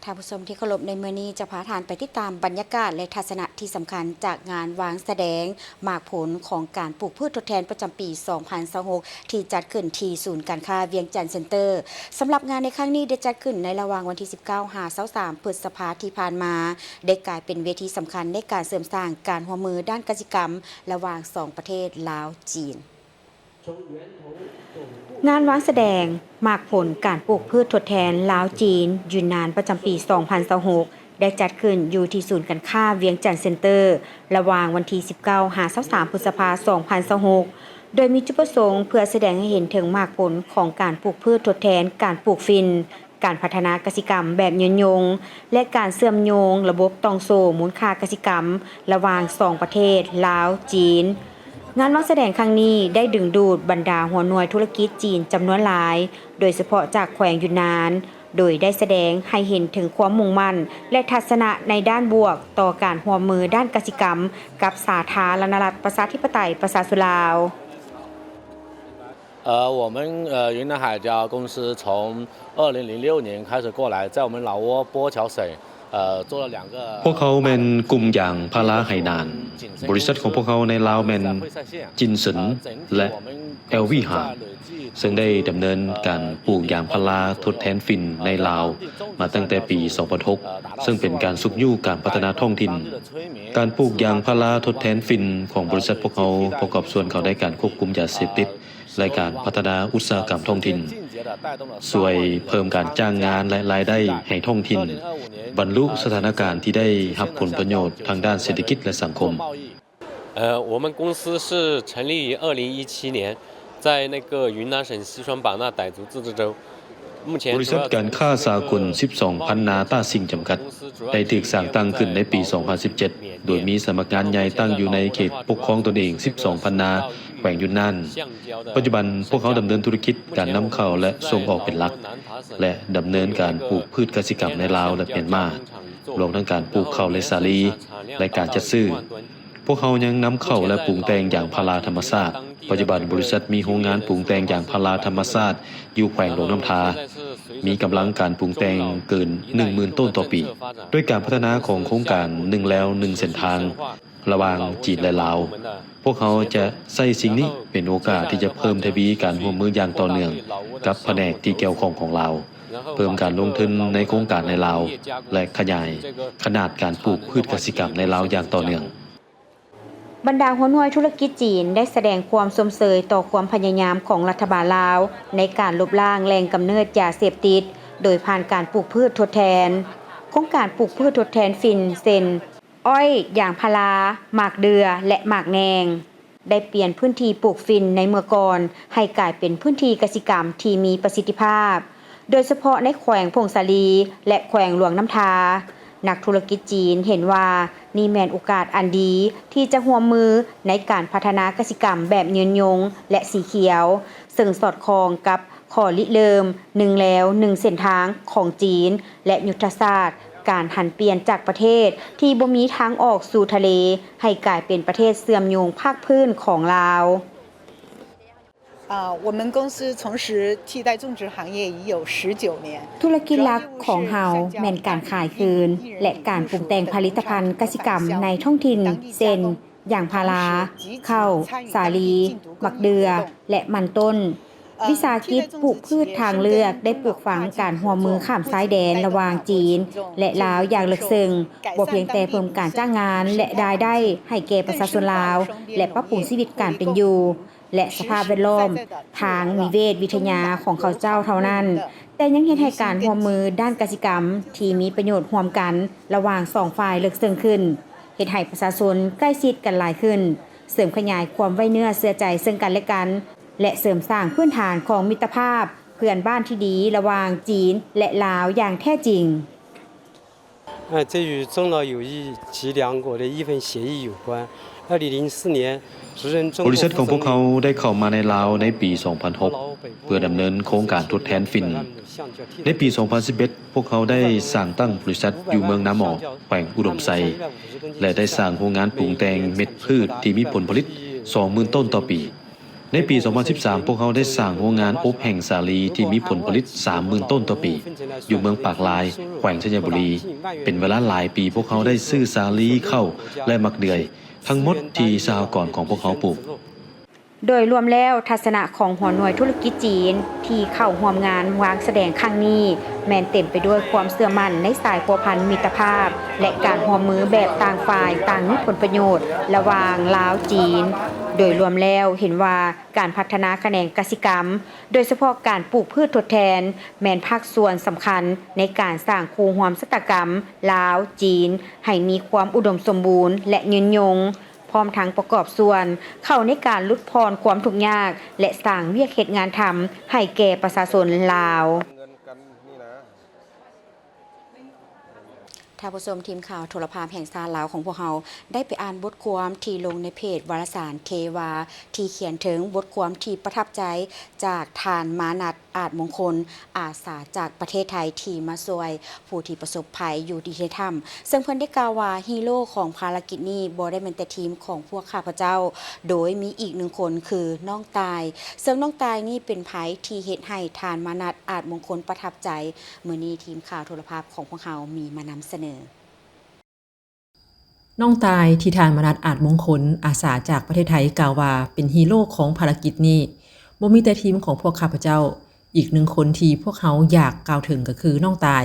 ท่านผู้ชมที่เคารพในมื้อนี้จะพาท่านไปติดตามบรรยากาศและทัศนะที่สำคัญจากงานวางแสดงหมากผลของการปลูกพืชทดแทนประจำปี 2026 ที่จัดขึ้นที่ศูนย์การค้าเวียงจันทน์เซ็นเตอร์สำหรับงานในครั้งนี้ได้จัดขึ้นในระหว่างวันที่ 19-23 พฤษภาคมที่ผ่านมาได้กลายเป็นเวทีสำคัญในการเสริมสร้างการร่วมมือด้านกสิกรรมระหว่าง2ประเทศลาวจีนงานวางแสดงหมากผลการปลูกพืชทดแทนลาวจีนยูนนานประจำปี 2026 ได้จัดขึ้นอยู่ที่ศูนย์การค้าเวียงจันทน์เซ็นเตอร์ระหว่างวันที่ 19-23 พฤษภาคม 2026 โดยมีจุดประสงค์เพื่อแสดงให้เห็นถึงหมากผลของการปลูกพืชทดแทนการปลูกฟินการพัฒนากสิกรรมแบบยืนยงและการเชื่อมโยงระบบตองโซ่มูลค่ากสิกรรมระหว่าง2ประเทศลาวจีนงานวางแสดงครั้งนี้ได้ดึงดูดบรรดาหัวหน่วยธุรกิจจีนจำนวนหลายโดยเฉพาะจากแขวงยูนนานโดยได้แสดงให้เห็นถึงความมุ่งมั่นและทัศนะในด้านบวกต่อการร่วมมือด้านกสิกรรมกับสาธารณรัฐประชาธิปไตยประชาชนลาว我们云南海椒公司从2006年开始过来，在我们老挝波侨省做了2个พวกเขาเป็นกลุ่มอย่างพาราไหหนานบริษัทของพวกเขาในลาวเป็นจินสินและเอลวีหา ซึ่งได้ดำเนินการปลูกยางพาราทดแทนฝิ่นในลาวมาตั้งแต่ปี 2006 ซึ่งเป็นการสุกยู่การพัฒนาท้องถิ่นการปลูกยางพาราทดแทนฝิ่นของบริษัทพวกเขาประกอบส่วนเขาได้การควบคุมยาเสพติดและการพัฒนาอุตสาหกรรมท้องถิ่นช่วยเพิ่มการจ้างงานและรายได้ให้ท้องถิ่นบรรลุสถานการณ์ที่ได้รับผลประโยชน์ทางด้านเศรษฐกิจและสังคม我们公司是成立于2017年，在那个云南省西双版纳傣族自治州。บริษัทการค้าสากล 12 พันนาต้าซิงจำกัดได้ถูกสร้างตั้งขึ้นในปี 2017 โดยมีสำนักงานใหญ่ตั้งอยู่ในเขตปกครองตนเอง 12 พันนาแขวงยุนนานปัจจุบันพวกเขาดำเนินธุรกิจการนำเข้าและส่งออกเป็นหลักและดำเนินการปลูกพืชกสิกรรมในลาวและเมียนมารวมทั้งการปลูกข้าวและสาลีและการจัดซื้อพวกเขายังนำเข้าและปลูกแต่งอย่างพาราธรรมชาติปัจจุบันบริษัทมีโรงงานปลูกแต่งอย่างพาราธรรมชาติอยู่แขวงหลวงน้ำทามีกำลังการปลูกแต่งเกิน 10,000 ต้นต่อปีด้วยการพัฒนาของโครงการ1แล้ว1เส้นทางระหว่างจีนและลาวพวกเขาจะใช้สิ่งนี้เป็นโอกาสที่จะเพิ่มทวีการร่วมมืออย่างต่อเนื่องกับแผนกที่เกี่ยวข้องของลาวเพิ่มการลงทุนในโครงการในลาวและขยายขนาดการปลูกพืชกสิกรรมในลาวอย่างต่อเนื่องบรรดาหัวหน่วยธุรกิจจีนได้แสดงความสมเสยต่อความพยายามของรัฐบาลลาวในการลบล้างแหล่งกำเนิดยาเสพติดโดยผ่านการปลูกพืชทดแทนโครงการปลูกพืชทดแทนฝิ่นเซนอ้อยยางพาราหมากเดือและหมากแนงได้เปลี่ยนพื้นที่ปลูกฝิ่นในเมื่อก่อนให้กลายเป็นพื้นที่กสิกรรมที่มีประสิทธิภาพโดยเฉพาะในแขวงพงสาลีและแขวงหลวงน้ำทานักธุรกิจจีนเห็นว่านี่แม่นโอกาสอันดีที่จะร่วมมือในการพัฒนากสิกรรมแบบยืนยงและสีเขียวซึ่งสอดคล้องกับข้อริเริ่ม1แล้ว1เส้นทางของจีนและยุทธศาสตร์การหันเปลี่ยนจากประเทศที่บ่มีทางออกสู่ทะเลให้กลายเป็นประเทศเสื่อมโยงภาคพื้นของลาว我们公司从事替代种植行业已有19年ธุรกิจหลักของเฮาแม่นการขายคืนและการปรุงแต่งผลิตภัณฑ์กสิกรรมในท้องถิ่นเช่นอย่างพาราข้าวสาลีหมักเดือและมันต้นวิสาหกิจปลูกพืชทางเลือกได้ปลูกฝังการร่วมมือข้ามชายแดนระหว่างจีนและลาวอย่างลึกซึ้งบ่เพียงแต่เพิ่มการจ้างงานและรายได้ให้แก่ประชาชนลาวและปรับปรุงชีวิตการเป็นอยู่และสภาพแวดล้อมทางนิเวศวิทยาของเขาเจ้าเท่านั้นแต่ยังเฮ็ดให้การร่วมมือด้านกสิกรรมที่มีประโยชน์ร่วมกันระหว่าง2ฝ่ายลึกซึ้งขึ้นเฮ็ดให้ประชาชนใกล้ชิดกันหลายขึ้นเสริมขยายความไว้เนื้อเชื่อใจซึ่งกันและกันและเสริมสร้างพื้นฐานของมิตรภาพเพื่อนบ้านที่ดีระหว่างจีนและลาวอย่างแท้จริง这与中老友谊及两国的一份协议有关。2004年บริษัทของพวกเขาได้เข้ามาในลาวในปี 2006 เพื่อดำเนินโครงการทดแทนฝิ่นในปี 2011 พวกเขาได้สร้างตั้งบริษัทอยู่เมืองน้ำหมอกแขวงอุดมไซและได้สร้างโรงงานปรุงแต่งเม็ดพืชที่มีผลผลิต 20,000 ต้นต่อปีในปี 2013 พวกเขาได้สร้างโรงงานอบแห่งสาลีที่มีผลผลิต 30,000 ต้นต่อปีอยู่เมืองปากลายแขวงชัยบุรีเป็นเวลาหลายปีพวกเขาได้ซื้อสาลีข้าวและหมักเดือยทั้งหมดที่สหกรณ์ของพวกเขาปลูกโดยรวมแล้วทัศนะของหัวหน่วยธุรกิจจีนที่เข้าร่วมงานวางแสดงครั้งนี้แม้นเต็มไปด้วยความเชื่อมั่นในสายพัวพันมิตรภาพและการร่วมมือแบบต่างฝ่ายต่างมีผลประโยชน์ระหว่างลาวจีนโดยรวมแล้วเห็นว่าการพัฒนาแขนงกสิกรรมโดยเฉพาะการปลูกพืชทดแทนแม้นภาคส่วนสำคัญในการสร้างคูร่วมสตกรรมลาวจีนให้มีความอุดมสมบูรณ์และยืนยงพร้อมทั้งประกอบส่วนเข้าในการลดพรความทุกข์ยากและสร้างเวียกเฮ็ดงานทำให้แก่ประชาชนลาวท่านผู้ชมทีมข่าวโทรภาพแห่งชาติลาวของพวกเราได้ไปอ่านบทความที่ลงในเพจวารสารเทวาที่เขียนถึงบทความที่ประทับใจจากทานมานัดอาจมงคลอาสาจากประเทศไทยที่มาช่วยผู้ที่ประสบภัยอยู่ที่ถ้ำซึ่งเพิ่นได้กล่าวว่าฮีโร่ของภารกิจนี้บ่ได้เป็นแต่ทีมของพวกข้าพเจ้าโดยมีอีกหนึ่งคนคือน้องตายซึ่งน้องตายนี่เป็นไผที่เฮ็ดให้ทานมานัดอาจมงคลประทับใจมื้อนี้ทีมข่าวโทรภาพของพวกเรามีมานำเสนอน้องตายที่ทานมนัสอาจมงคลอาสาจากประเทศไทยกล่าวว่าเป็นฮีโร่ของภารกิจนี้ บ่มีแต่ทีมของพวกข้าพเจ้าอีกหนึ่งคนที่พวกเขาอยากกล่าวถึงก็คือน้องตาย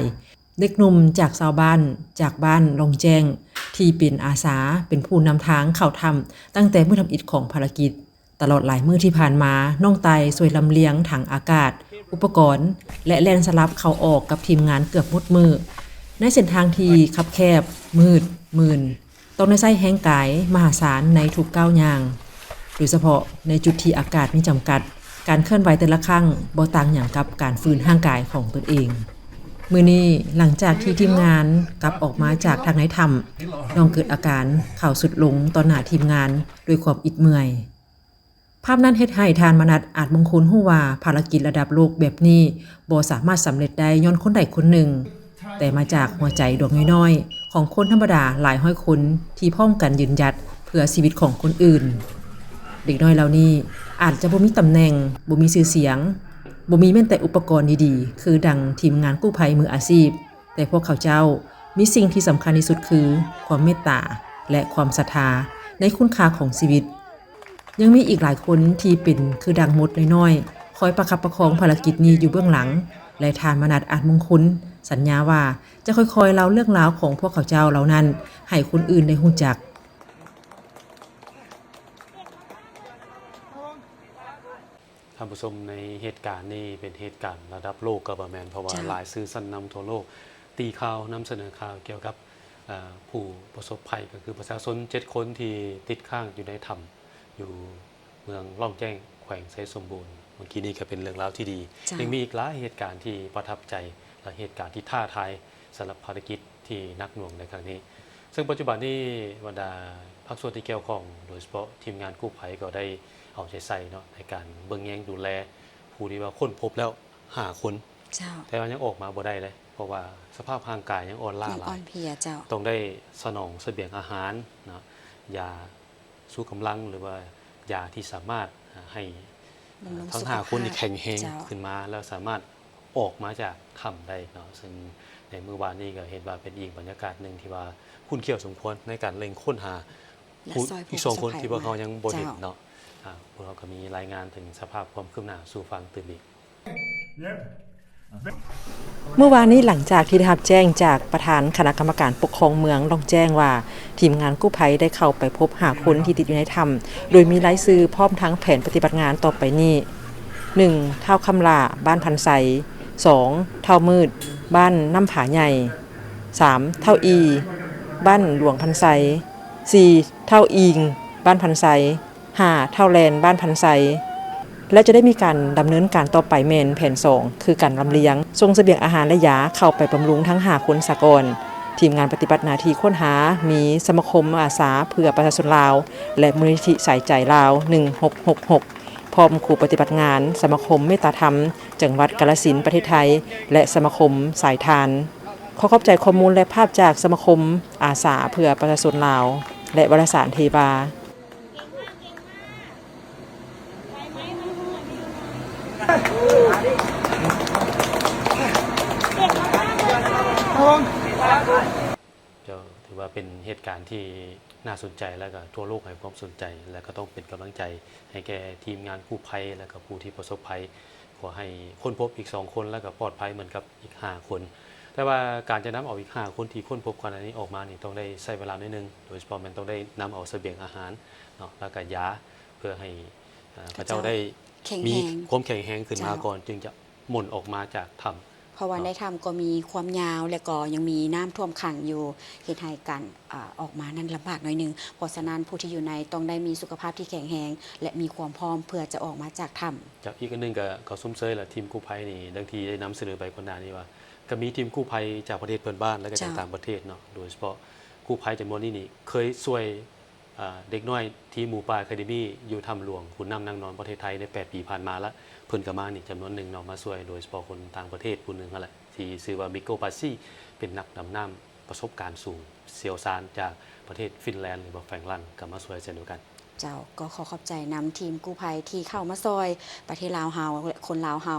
เด็กหนุ่มจากชาวบ้านจากบ้านลงแจ้งที่เป็นอาสาเป็นผู้นำทางเข้าถ้ำตั้งแต่มื้อทำอิฐของภารกิจตลอดหลายมื้อที่ผ่านมาน้องตายช่วยลำเลียงถังอากาศอุปกรณ์และแล่นสลับเข้าออกกับทีมงานเกือบหมดมือในเส้นทางที่คับแคบมืดมื่นต้องได้ใช้แรงกายมหาศาลในทุกก้าวย่างโดยเฉพาะในจุดที่อากาศมีจำกัดการเคลื่อนไหวแต่ละครั้งบ่ต่างหยังกับการฟื้นร่างกายของตนเองมื้อนี้หลังจากที่ทีมงานกลับออกมาจากทางในถ้ำน้องเกิดอาการเข่าสุดลงต่อหน้าทีมงานด้วยความอิดเมื่อยภาพนั้นเฮ็ดให้ทานมนัสอาจมงคลฮู้ว่าภารกิจระดับโลกแบบนี้บ่สามารถสำเร็จได้ย้อนคนใดคนหนึ่งแต่มาจากหัวใจดวงน้อยๆของคนธรรมดาหลายร้อยคนที่พร้อมกันยืนหยัดเพื่อชีวิตของคนอื่นเด็กน้อยเหล่านี้อาจจะบ่มีตำแหน่งบ่มีชื่อเสียงบ่มีแม้แต่อุปกรณ์ดีๆคือดังทีมงานกู้ภัยมืออาชีพแต่พวกเขาเจ้ามีสิ่งที่สำคัญที่สุดคือความเมตตาและความศรัทธาในคุณค่าของชีวิตยังมีอีกหลายคนที่เป็นคือดังมดน้อยๆคอยประคับประคองภารกิจนี้อยู่เบื้องหลังและทานมนัสอาจมงคลสัญญาว่าจะค่อยๆเล่าเรื่องราวของพวกเขาเจ้าเหล่านั้นให้คนอื่นได้รู้จักท่านผู้ชมในเหตุการณ์นี้เป็นเหตุการณ์ระดับโลกก็ประมาณเพราะว่าหลายสื่อชั้นนำทั่วโลกตีข่าวนำเสนอข่าวเกี่ยวกับผู้ประสบภัยก็คือประชาชน7คนที่ติดข้างอยู่ในถ้ำอยู่เมืองล่องแจ้งแขวงไซสมบูรณ์เมื่อกี้นี้ก็เป็นเรื่องราวที่ดียังมีอีกหลายเหตุการณ์ที่ประทับใจและเหตุการณ์ที่ท้าทายสำหรับภารกิจที่หนักหน่วงในครั้งนี้ซึ่งปัจจุบันนี้บรรดาภาคส่วนที่เกี่ยวข้องโดยเฉพาะทีมงานกู้ภัยก็ได้เอาใจใส่เนาะในการเบิ่งแยงดูแลผู้ที่ว่าค้นพบแล้ว5คนแต่ว่ายังออกมาบ่ได้เลยเพราะว่าสภาพร่างกายยังอ่อนล้าหลายต้องได้สนองเสบียงอาหารเนาะยาสู้กำลังหรือว่ายาที่สามารถให้ทั้ง5คนที่แข็งแรงขึ้นมาแล้วสามารถออกมาจากถ้ำได้เนาะซึ่งในมื้อวานนี้ก็เห็นว่าเป็นอีกบรรยากาศนึงที่ว่าคุ้นเคี่ยวสมควรในการเร่งค้นหาอีก2คนที่พวกเขายังบ่เห็นเนาะพวกเราก็มีรายงานถึงสภาพความคืบหน้าสู่ฟังตื่นอีกเมื่อวานนี้หลังจากที่ได้รับแจ้งจากประธานคณะกรรมการปกครองเมืองลองแจ้งว่าทีมงานกู้ภัยได้เข้าไปพบ5คนที่ติดอยู่ในถ้ำโดยมีรายชื่อพร้อมทั้งแผนปฏิบัติงานต่อไปนี้ 1. เท่าคำลาบ้านพันไซ 2. เท่ามืดบ้านน้ำผาใหญ่ 3. เท่าอีบ้านหลวงพันไซ 4. เท่าอิงบ้านพันไซ 5. เท่าแลนบ้านพันไซและจะได้มีการดำเนินการต่อไปแมนแผน2คือการลำเลียงส่งเสบียงอาหารและยาเข้าไปบำรุงทั้ง5คนสากลทีมงานปฏิบัติหน้าที่ค้นหามีสมาคมอาสาเพื่อประชาชนลาวและมูลนิธิสายใจลาว1666พร้อมครูปฏิบัติงานสมาคมเมตตาธรรมจังหวัดกาฬสินธุ์ประเทศไทยและสมาคมสายทานขอขอบใจข้อมูลและภาพจากสมาคมอาสาเพื่อประชาชนลาวและวารสารเทบาถือว่าเป็นเหตุการณ์ที่น่าสนใจและก็ทั่วโลกให้ความสนใจและก็ต้องเป็นกำลังใจให้แก่ทีมงานกู้ภัยและก็ผู้ที่ประสบภัยขอให้ค้นพบอีก2คนและก็ปลอดภัยเหมือนกับอีก5คนแต่ว่าการจะนำเอาอีก5คนที่ค้นพบก่อนหน้านี้ออกมานี่ต้องได้ใช้เวลาหน่อยนึงโดยเฉพาะมันต้องได้นำเอาเสบียงอาหารเนาะแล้วก็ยาเพื่อให้พระเจ้าได้มีความแข็งแรงขึ้นมาก่อนจึงจะหม่นออกมาจากถ้ำเพราะว่าในถ้ำก็มีความยาวและก็ยังมีน้ำท่วมขังอยู่เหตุให้การออกมานั้นลำบากหน่อยนึงเพราะฉะนั้นผู้ที่อยู่ในต้องได้มีสุขภาพที่แข็งแรงและมีความพร้อมเพื่อจะออกมาจากถ้ำจากอีกอันนึงก็ซุ้มเซยแหละทีมกู้ภัยนี่บางทีได้นำเสนอไปคนหน้านี้ว่าก็มีทีมกู้ภัยจากประเทศเพื่อนบ้านและก็จากต่างประเทศเนาะโดยเฉพาะกู้ภัยจำนวนนี้นี่เคยช่วยเด็กน้อยที่หมู่ป่าอะคาเดมี่อยู่ถ้ำหลวงขุนน้ำนางนอนประเทศไทยใน8 ปีผ่านมาแล้วเพิ่นก็มานี่จำนวนหนึ่งเนาะมาช่วยโดยเฉพาะคนต่างประเทศผู้หนึ่งนั่นแหละที่ชื่อว่ามิโกปาซี่เป็นนักดำน้ำประสบการณ์สูงเชี่ยวชาญจากประเทศฟินแลนด์หรือว่าแฟรงก์ลันด์ก็มาช่วยเช่นเดียวกัน เจ้าก็ขอขอบใจนำทีมกู้ภัยที่เข้ามาซอยประเทศลาวเฮาและคนลาวเฮา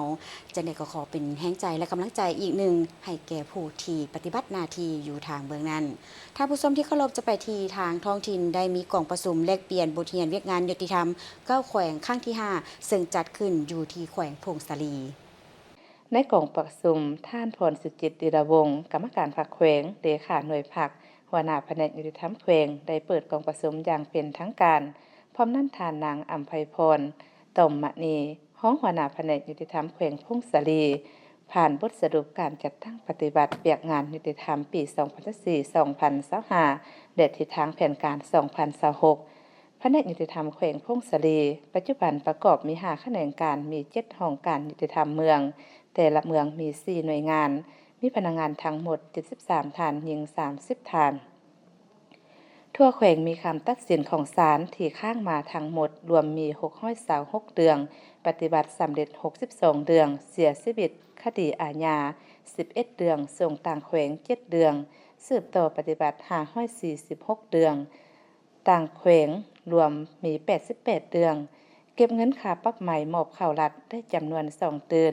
จังได๋ก็ขอเป็นแรงใจและกำลังใจอีกหนึ่งให้แก่ผู้ที่ปฏิบัติหน้าที่อยู่ทางเบื้องนั้นถ้าผู้ชมที่เคารพจะไปที่ทางท้องถิ่นได้มีกล่องประชุมแลกเปลี่ยนบทเรียนเวียกงานยุติธรรม9แขวงครั้งที่5ซึ่งจัดขึ้นอยู่ที่แขวงพงศาลีในกล่องประชุมท่านพรสุจิตดิรวงศ์กรรมการพรรคแขวงเลขาหน่วยพรรคหัวหน้าแผนกยุติธรรมแขวงได้เปิดกล่องประชุมอย่างเป็นทางการพร้อมนั้นทานนางอัมไพพรต่อมมณีห้องหัวหน้าแผนกยุติธรรมแขวงพงศาลีผ่านบทสรุปการจัดตั้งปฏิบัติเวียกงานยุติธรรมปี 2024-2025 และทิศทางแผนการ 2026 แผนกยุติธรรมแขวงพงศาลีปัจจุบันประกอบมี5แขนงการมี7ห้องการยุติธรรมเมืองแต่ละเมืองมี4หน่วยงานมีพนักงานทั้งหมด73ท่านหญิง30ท่านทั่วแขวงมีคำตัดสินของศาลที่ค้างมาทั้งหมดรวมมี626เรื่องปฏิบัติสำเร็จ62เรื่องเสียชีวิตคดีอาญา11เรื่องส่งต่างแขวง7เรื่องสืบต่อปฏิบัติ546เรื่องต่างแขวงรวมมี88เรื่องเก็บเงินค่าปรับใหม่มอบเข้ารัฐได้จำนวน2ตือ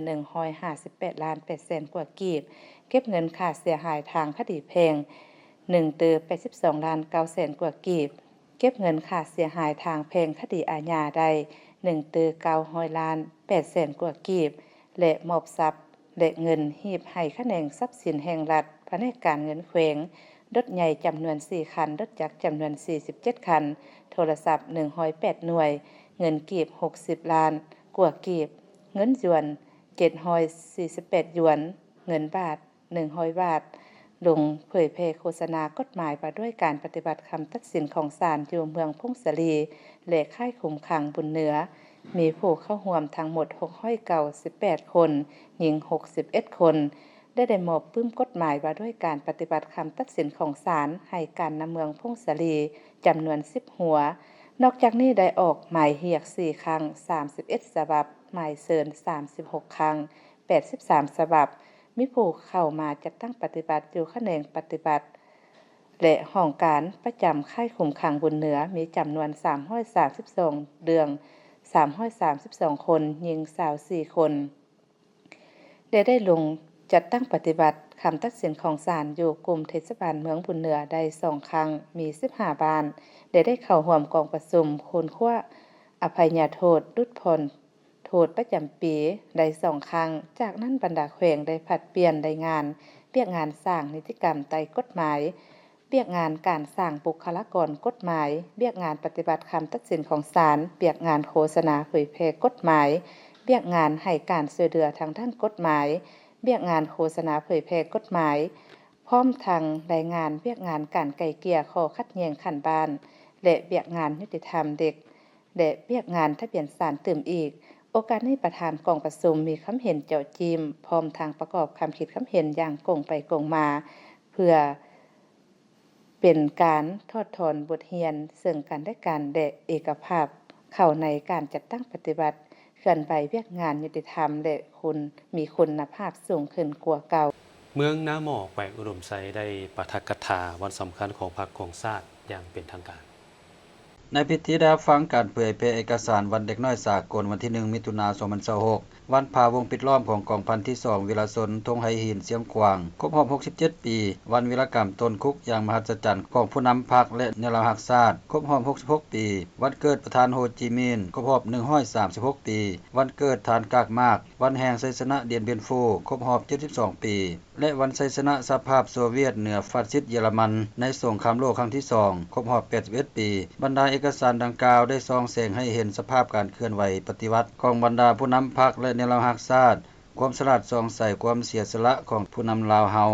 158ล้าน8แสนกว่ากีบเก็บเงินค่าเสียหายทางคดีแพ่ง1ตือ82ล้าน9แสนกว่ากีบเก็บเงินค่าเสียหายทางแพ่งคดีอาญาได้1ตือ900ล้าน8แสนกว่ากีบและมอบทรัพย์และเงินหีบให้แขนงทรัพย์สินแห่งรัฐแผนกการเงินแขวงรถใหญ่จำนวน4คันรถจักรจำนวน47คันโทรศัพท์108หน่วยเงินกีบ60ล้านกว่ากีบเงินหยวน748หยวนเงินบาท100บาทลงเผยแพร่โฆษณากฎหมายว่าด้วยการปฏิบัติคำตัดสินของศาลอยู่เมืองพงศาลีและค่ายคุมขังบุญเหนือมีผู้เข้าร่วมทั้งหมด698คนหญิง61คนได้มอบปึ้มกฎหมายว่าด้วยการปฏิบัติคำตัดสินของศาลให้การนำเมืองพงศาลีจำนวน10หัวนอกจากนี้ได้ออกหมายเรียก4ครั้ง31ฉบับหมายเชิญ36ครั้ง83ฉบับมีผู้เข้ามาจัดตั้งปฏิบัติอยู่แขนงปฏิบัติและห้องการประจำค่ายคุมขังบุญเหนือมีจำนวน332เดือง332คนหญิง24คนได้ลงจัดตั้งปฏิบัติคำตัดสินของศาลอยู่กลุ่มเทศบาลเมืองบุญเหนือได้2ครั้งมี15บ้านได้เข้าร่วมกองประชุมคนขั้วอภัยโทษลดผ่อนโทษประจำปีได้2ครั้งจากนั้นบรรดาแขวงได้ผัดเปลี่ยนได้งานเปียกงานสร้างนิติกรรมใต้กฎหมายเปียกงานการสร้างบุคลากรกฎหมายเปียกงานปฏิบัติคำตัดสินของศาลเปียกงานโฆษณาเผยแพร่กฎหมายเปียกงานให้การช่วยเหลือทางด้านกฎหมายเปียกงานโฆษณาเผยแพร่กฎหมายพร้อมทางรายงานเปียกงานการไกล่เกลี่ยข้อขัดแย้งขันบ้านและเปียกงานยุติธรรมเด็กและเปียกงานทะเบียนศาลเติมอีกโอกาสนี้ประธานกองประชุมมีคำเห็นเจาะจิมพร้อมทางประกอบคำคิดคำเห็นอย่างกงไปกงมาเพื่อเป็นการทอดถอนบทเรียนซึ่งกันและกันและเอกภาพเข้าในการจัดตั้งปฏิบัติเคลื่อนไหวเวียกงานยุติธรรมและมีคุณภาพสูงขึ้นกว่าเก่าเมืองน้าหมอกแขวงอุดมไซได้ปาฐกถาวันสำคัญของพรรคของชาติอย่างเป็นทางการในพิธีได้ฟังการเผยแพร่เอกสารวันเด็กน้อยสากลวันที่1มิถุนายน2026วันพาวงปิดล้อมของกองพันที่2วิรชนธงไหหินเสียงขวางครบรอบ67ปีวันวีรกรรมต้นคุกอย่างมหัศจรรย์ของผู้นำพรรคและแนวรักชาติครบรอบ66ปีวันเกิดประธานโฮจิมินห์ครบรอบ136ปีวันเกิดฐานกากมากวันแห่งชัยชนะเดียนเบียนโฟครบรอบ72ปีและวันชัยชนะสหภาพโซเวียตเหนือฟาสซิสต์เยอรมันในสงครามโลกครั้งที่2ครบรอบ81ปีบรรดาเอกสารดังกล่าวได้ส่องแสงให้เห็นสภาพการเคลื่อนไหวปฏิวัติของบรรดาผู้นำพรรคและแนวรักชาติความฉลาดส่องใสความเสียสละของผู้นำลาวเฮา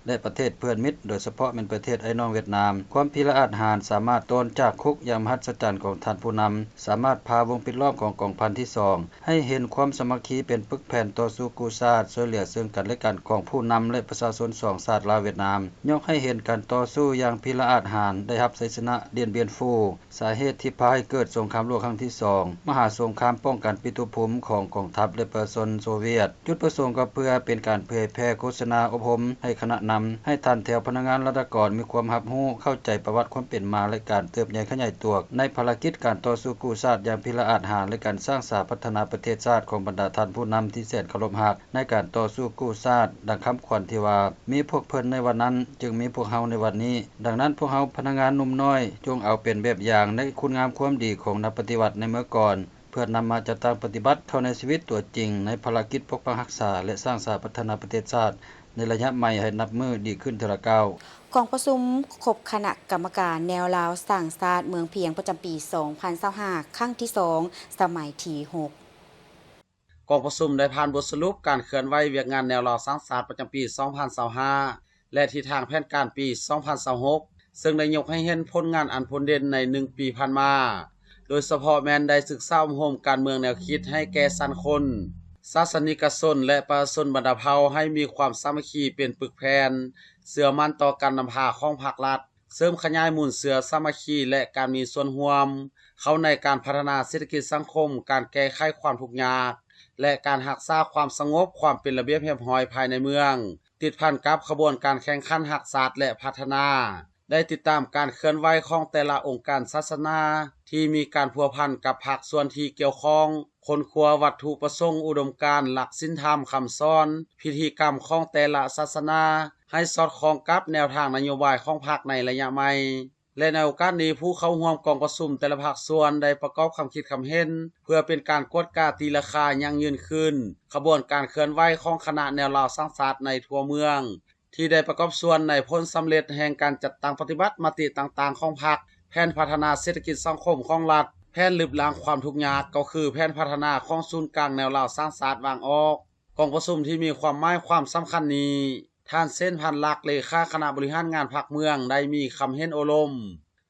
และประเทศเพื่อนมิตรโดยเฉพาะเป็นประเทศไอ้น้องเวียดนามความพิละอาจหารสามารถตนจากคุกอย่างมหัศจรรย์ของท่านผู้นำสามารถพาวงปิดล้อมของกองพันที่2ให้เห็นความสามัคคีเป็นปึกแผ่นต่อสู้กู้ชาติช่วยเหลือซึ่งกันและกันของผู้นำและประชาชน2ชาติลาวเวียดนามยกให้เห็นการต่อสู้อย่างพิละอาจหารได้รับชัยชนะเดียนเบียนฟูสาเหตุที่พาให้เกิดสงครามโลกครั้งที่2มหาสงครามป้องกันปิตุภูมิของกองทัพและประชาชนโซเวียตจุดประสงค์ก็เพื่อเป็นการเผยแพร่โฆษณาอบรมให้คณะน นำให้ทันแถวพนักงานรัฐกรมีความรับรู้เข้าใจประวัติความเป็นมาและการเติบใหญ่ขยายตัวในภารกิจการต่อสู้กู้ชาติอย่างพิละอาจหาญและการสร้างสาพัฒนาประเทศชาติของบรรดาท่านผู้นำที่แสนเคารพรักในการต่อสู้กู้ชาติดังคำขวัญที่ว่ามีพวกเพิ่นในวันนั้นจึงมีพวกเฮาในวันนี้ดังนั้นพวกเฮาพนักงานหนุ่มน้อยจงเอาเป็นแบบอย่างในคุณงามความดีของนักปฏิวัติในเมื่อก่อนเพื่อนำมาจัดตั้งปฏิบัติเข้าในชีวิตตัวจริงในภารกิจปกปักรักษาและสร้างสาพัฒนาประเทศชาติในระยะใหม่ให้นับมือดีขึ้นเทอละก้าวกองประชุมคบคณะกรรมการแนวลาวสร้างชาติเมืองเพียงประจำปี 2025 ครั้งที่ 2 สมัยที่ 6 กองประชุมได้ผ่านบทสรุปการเคลื่อนไหวเวียกงานแนวลาวสร้างชาติประจำปี 2025 และทิศทางแผนการปี 2026 ซึ่งได้ยกให้เห็นผลงานอันพ้นเด่นใน 1 ปีผ่านมาโดยเฉพาะแม้นได้ศึกษาอบรมการเมืองแนวคิดให้แก่สันคนศาสนิกชนและประชาชนบรรดาเผ่าให้มีความสามัคคีเป็นปึกแผ่นเชื่อมั่นต่อการนำพาของภาครัฐเสริมขยายมูลเชื่อสามัคคีและการมีส่วนร่วมเข้าในการพัฒนาเศรษฐกิจสังคมการแก้ไขความทุกข์ยากและการรักษาความสงบความเป็นระเบียบเรียบร้อยภายในเมืองติดพันกับขบวนการแข่งขันรักษาและพัฒนาได้ติดตามการเคลื่อนไหวของแต่ละองค์การศาสนาที่มีการพัวพันกับภาคส่วนที่เกี่ยวข้องคนครัววัตถุประสงค์อุดมการณ์หลักศีลธรรมคำสอนพิธีกรรมของแต่ละศาสนาให้สอดคล้องกับแนวทางนโยบายของพรรคในระยะใหม่และในโอกาสนี้ผู้เข้าร่วมกองประชุมแต่ละภาคส่วนได้ประกอบความคิดความเห็นเพื่อเป็นการกวดกาตีราคายั่งยืนขึ้นขบวนการเคลื่อนไหวของคณะแนวลาวสร้างชาติในทั่วเมืองที่ได้ประกอบส่วนในผลสำเร็จแห่งการจัดตั้งปฏิบัติมติต่างๆของพรรคแผนพัฒนาเศรษฐกิจสังคมของรัฐแผนลบล้างความทุกข์ยากก็คือแผนพัฒนาของศูนย์กลางแนวลาวสร้างชาติวางออกกองประชุมที่มีความหมายความสำคัญนี้ท่านเส้นพันลักษณ์เลขาคณะบริหารงานพรรคเมืองได้มีคำเห็นโอลม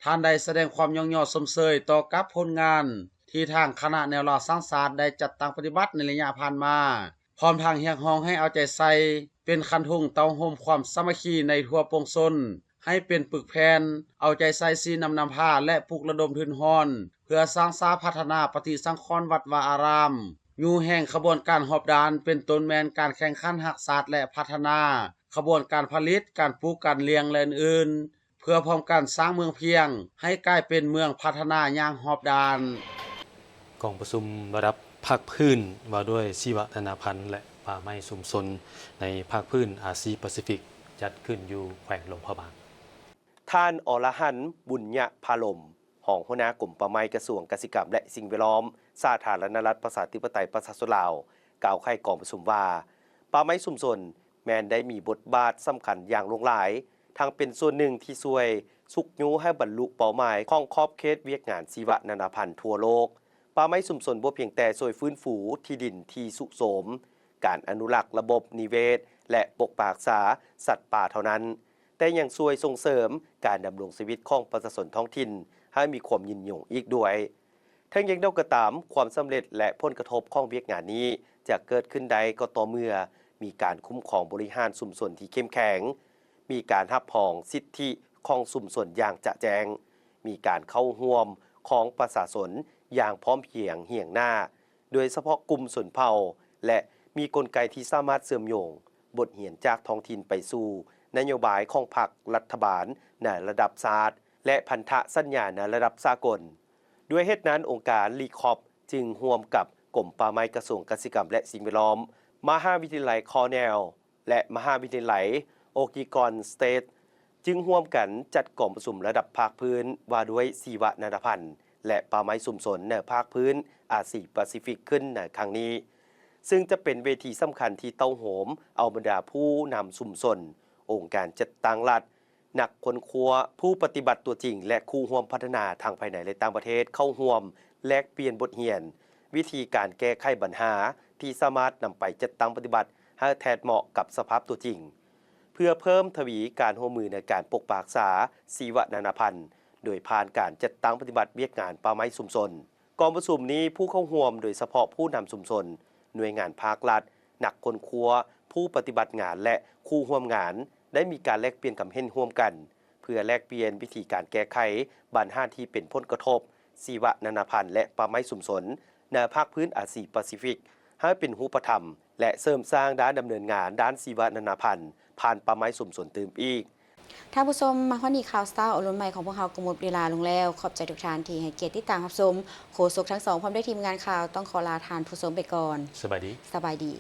ท่านได้แสดงความย่องย่อสมเสยต่อกับผลงานที่ทางคณะแนวลาวสร้างชาติได้จัดตั้งปฏิบัติในระยะผ่านมาพร้อมทางเรียกร้องให้เอาใจใส่เป็นคันทุ่งเตาห่มความสามัคคีในทั่วปวงชนให้เป็นปึกแผ่นเอาใจใส่ซีนำพาและปลุกระดมทุนฮ้อนเพื่อสร้างสาพัฒนาปฏิสังขรณ์วัดวาอารามอยู่แห่งขบวนการหอบดานเป็นต้นแมนการแข่งขันรักษาและพัฒนาขบวนการผลิตการปลูกการเลี้ยงและอื่นๆเพื่อพร้อมกันสร้างเมืองเพียงให้กลายเป็นเมืองพัฒนาอย่างหอบดานกองประชุมระดับภาคพื้นว่าด้วยชีวธนาพันธ์และป่าไม้ชุมชนในภาคพื้นอาซีแปซิฟิกจัดขึ้นอยู่แขวงหลวงพระบางท่านอรหันต์บุญญะพาลมหองหัวหน้ากลุ่มป่าไม้กระทรวงเกษตรกรรมและสิ่งแวดล้อมสาธารณรัฐประชาธิปไตยประชาชนลาวกล่าวไขกองประชุมว่าป่าไม้ชุมชนแม้นได้มีบทบาทสำคัญอย่างหลากหลายทั้งเป็นส่วนหนึ่งที่ช่วยสุกยูให้บรรลุเป้าหมายของขอบเขตเวียกงานชีวนานาพันธุ์ทั่วโลกป่าไม้ชุมชนบ่เพียงแต่ช่วยฟื้นฟูที่ดินที่สุโสมการอนุรักษ์ระบบนิเวศและปกปักรักษาสัตว์ป่าเท่านั้นแต่ยังช่วยส่งเสริมการดำรงชีวิตของประชาชนท้องถิ่นให้มีความยืนยงอีกด้วยทั้งยังเดียวก็ตามความสำเร็จและผลกระทบของเวียกงานนี้จะเกิดขึ้นได้ก็ต่อเมื่อมีการคุ้มครองบริหารชุมชนที่เข้มแข็งมีการรับรองสิทธิของชุมชนอย่างจะแจ้งมีการเข้าร่วมของประชาชนอย่างพร้อมเพรียงเหี่ยงหน้าโดยเฉพาะกลุ่มชนเผ่าและมีกลไกที่สามารถเชื่อมโยงบทเรียนจากท้องถิ่นไปสู่นโยบายของพรรครัฐบาลในระดับชาติและพันธสัญญาในระดับสากลด้วยเหตุนั้นองค์การลีคอปจึงร่วมกับกรมป่าไม้กระทรวงเกษตรกรรมและสิ่งแวดล้อมมหาวิทยาลัยคอร์เนลและมหาวิทยาลัยโอกิกอนสเตทจึงร่วมกันจัดกองประชุมระดับภาคพื้นว่าด้วยชีวนานาพันธุ์และป่าไม้ชุมชนในภาคพื้นอาซีแปซิฟิกขึ้นในครั้งนี้ซึ่งจะเป็นเวทีสำคัญที่เต้าโหมเอาบรรดาผู้นำชุมชนองค์การจัดตั้งรัฐนักค้นคว้าผู้ปฏิบัติตัวจริงและคู่ร่วมพัฒนาทางภายในและต่างประเทศเข้าร่วมแลกเปลี่ยนบทเรียนวิธีการแก้ไขปัญหาที่สามารถนำไปจัดตั้งปฏิบัติให้แทนเหมาะกับสภาพตัวจริงเพื่อเพิ่มทวีการร่วมมือในการปกปักรักษาชีวนานาพันธุ์โดยผ่านการจัดตั้งปฏิบัติเวียกงานป่าไม้ชุมชนกองประชุมนี้ผู้เข้าร่วมโดยเฉพาะผู้นำชุมชนหน่วยงานภาครัฐนักค้นคว้าผู้ปฏิบัติงานและคู่ร่วมงานได้มีการแลกเปลี่ยนความเห็นร่วมกันเพื่อแลกเปลี่ยนวิธีการแก้ไขปัญหาที่เป็นผลกระทบชีวนานาพันธุ์และป่าไม้ชุมชนในภาคพื้นอาซีแปซิฟิก ให้เป็นรูปธรรมและเสริมสร้างด้านดำเนินงานด้านชีวนานาพันธุ์ผ่านป่าไม้สุ่มสวนตืมอีกท่านผู้ชมมาฮอดนี้ข่าวสตาร์อรุณใหม่ของพวกเรากำหนดเวลาลงแล้วขอบใจทุกท่านที่ให้เกียรติติดตามรับชมโฆษกทั้งสองพร้อมด้วยทีมงานข่าวต้องขอลาทานผู้ชมไปก่อนสบายดีสบายดี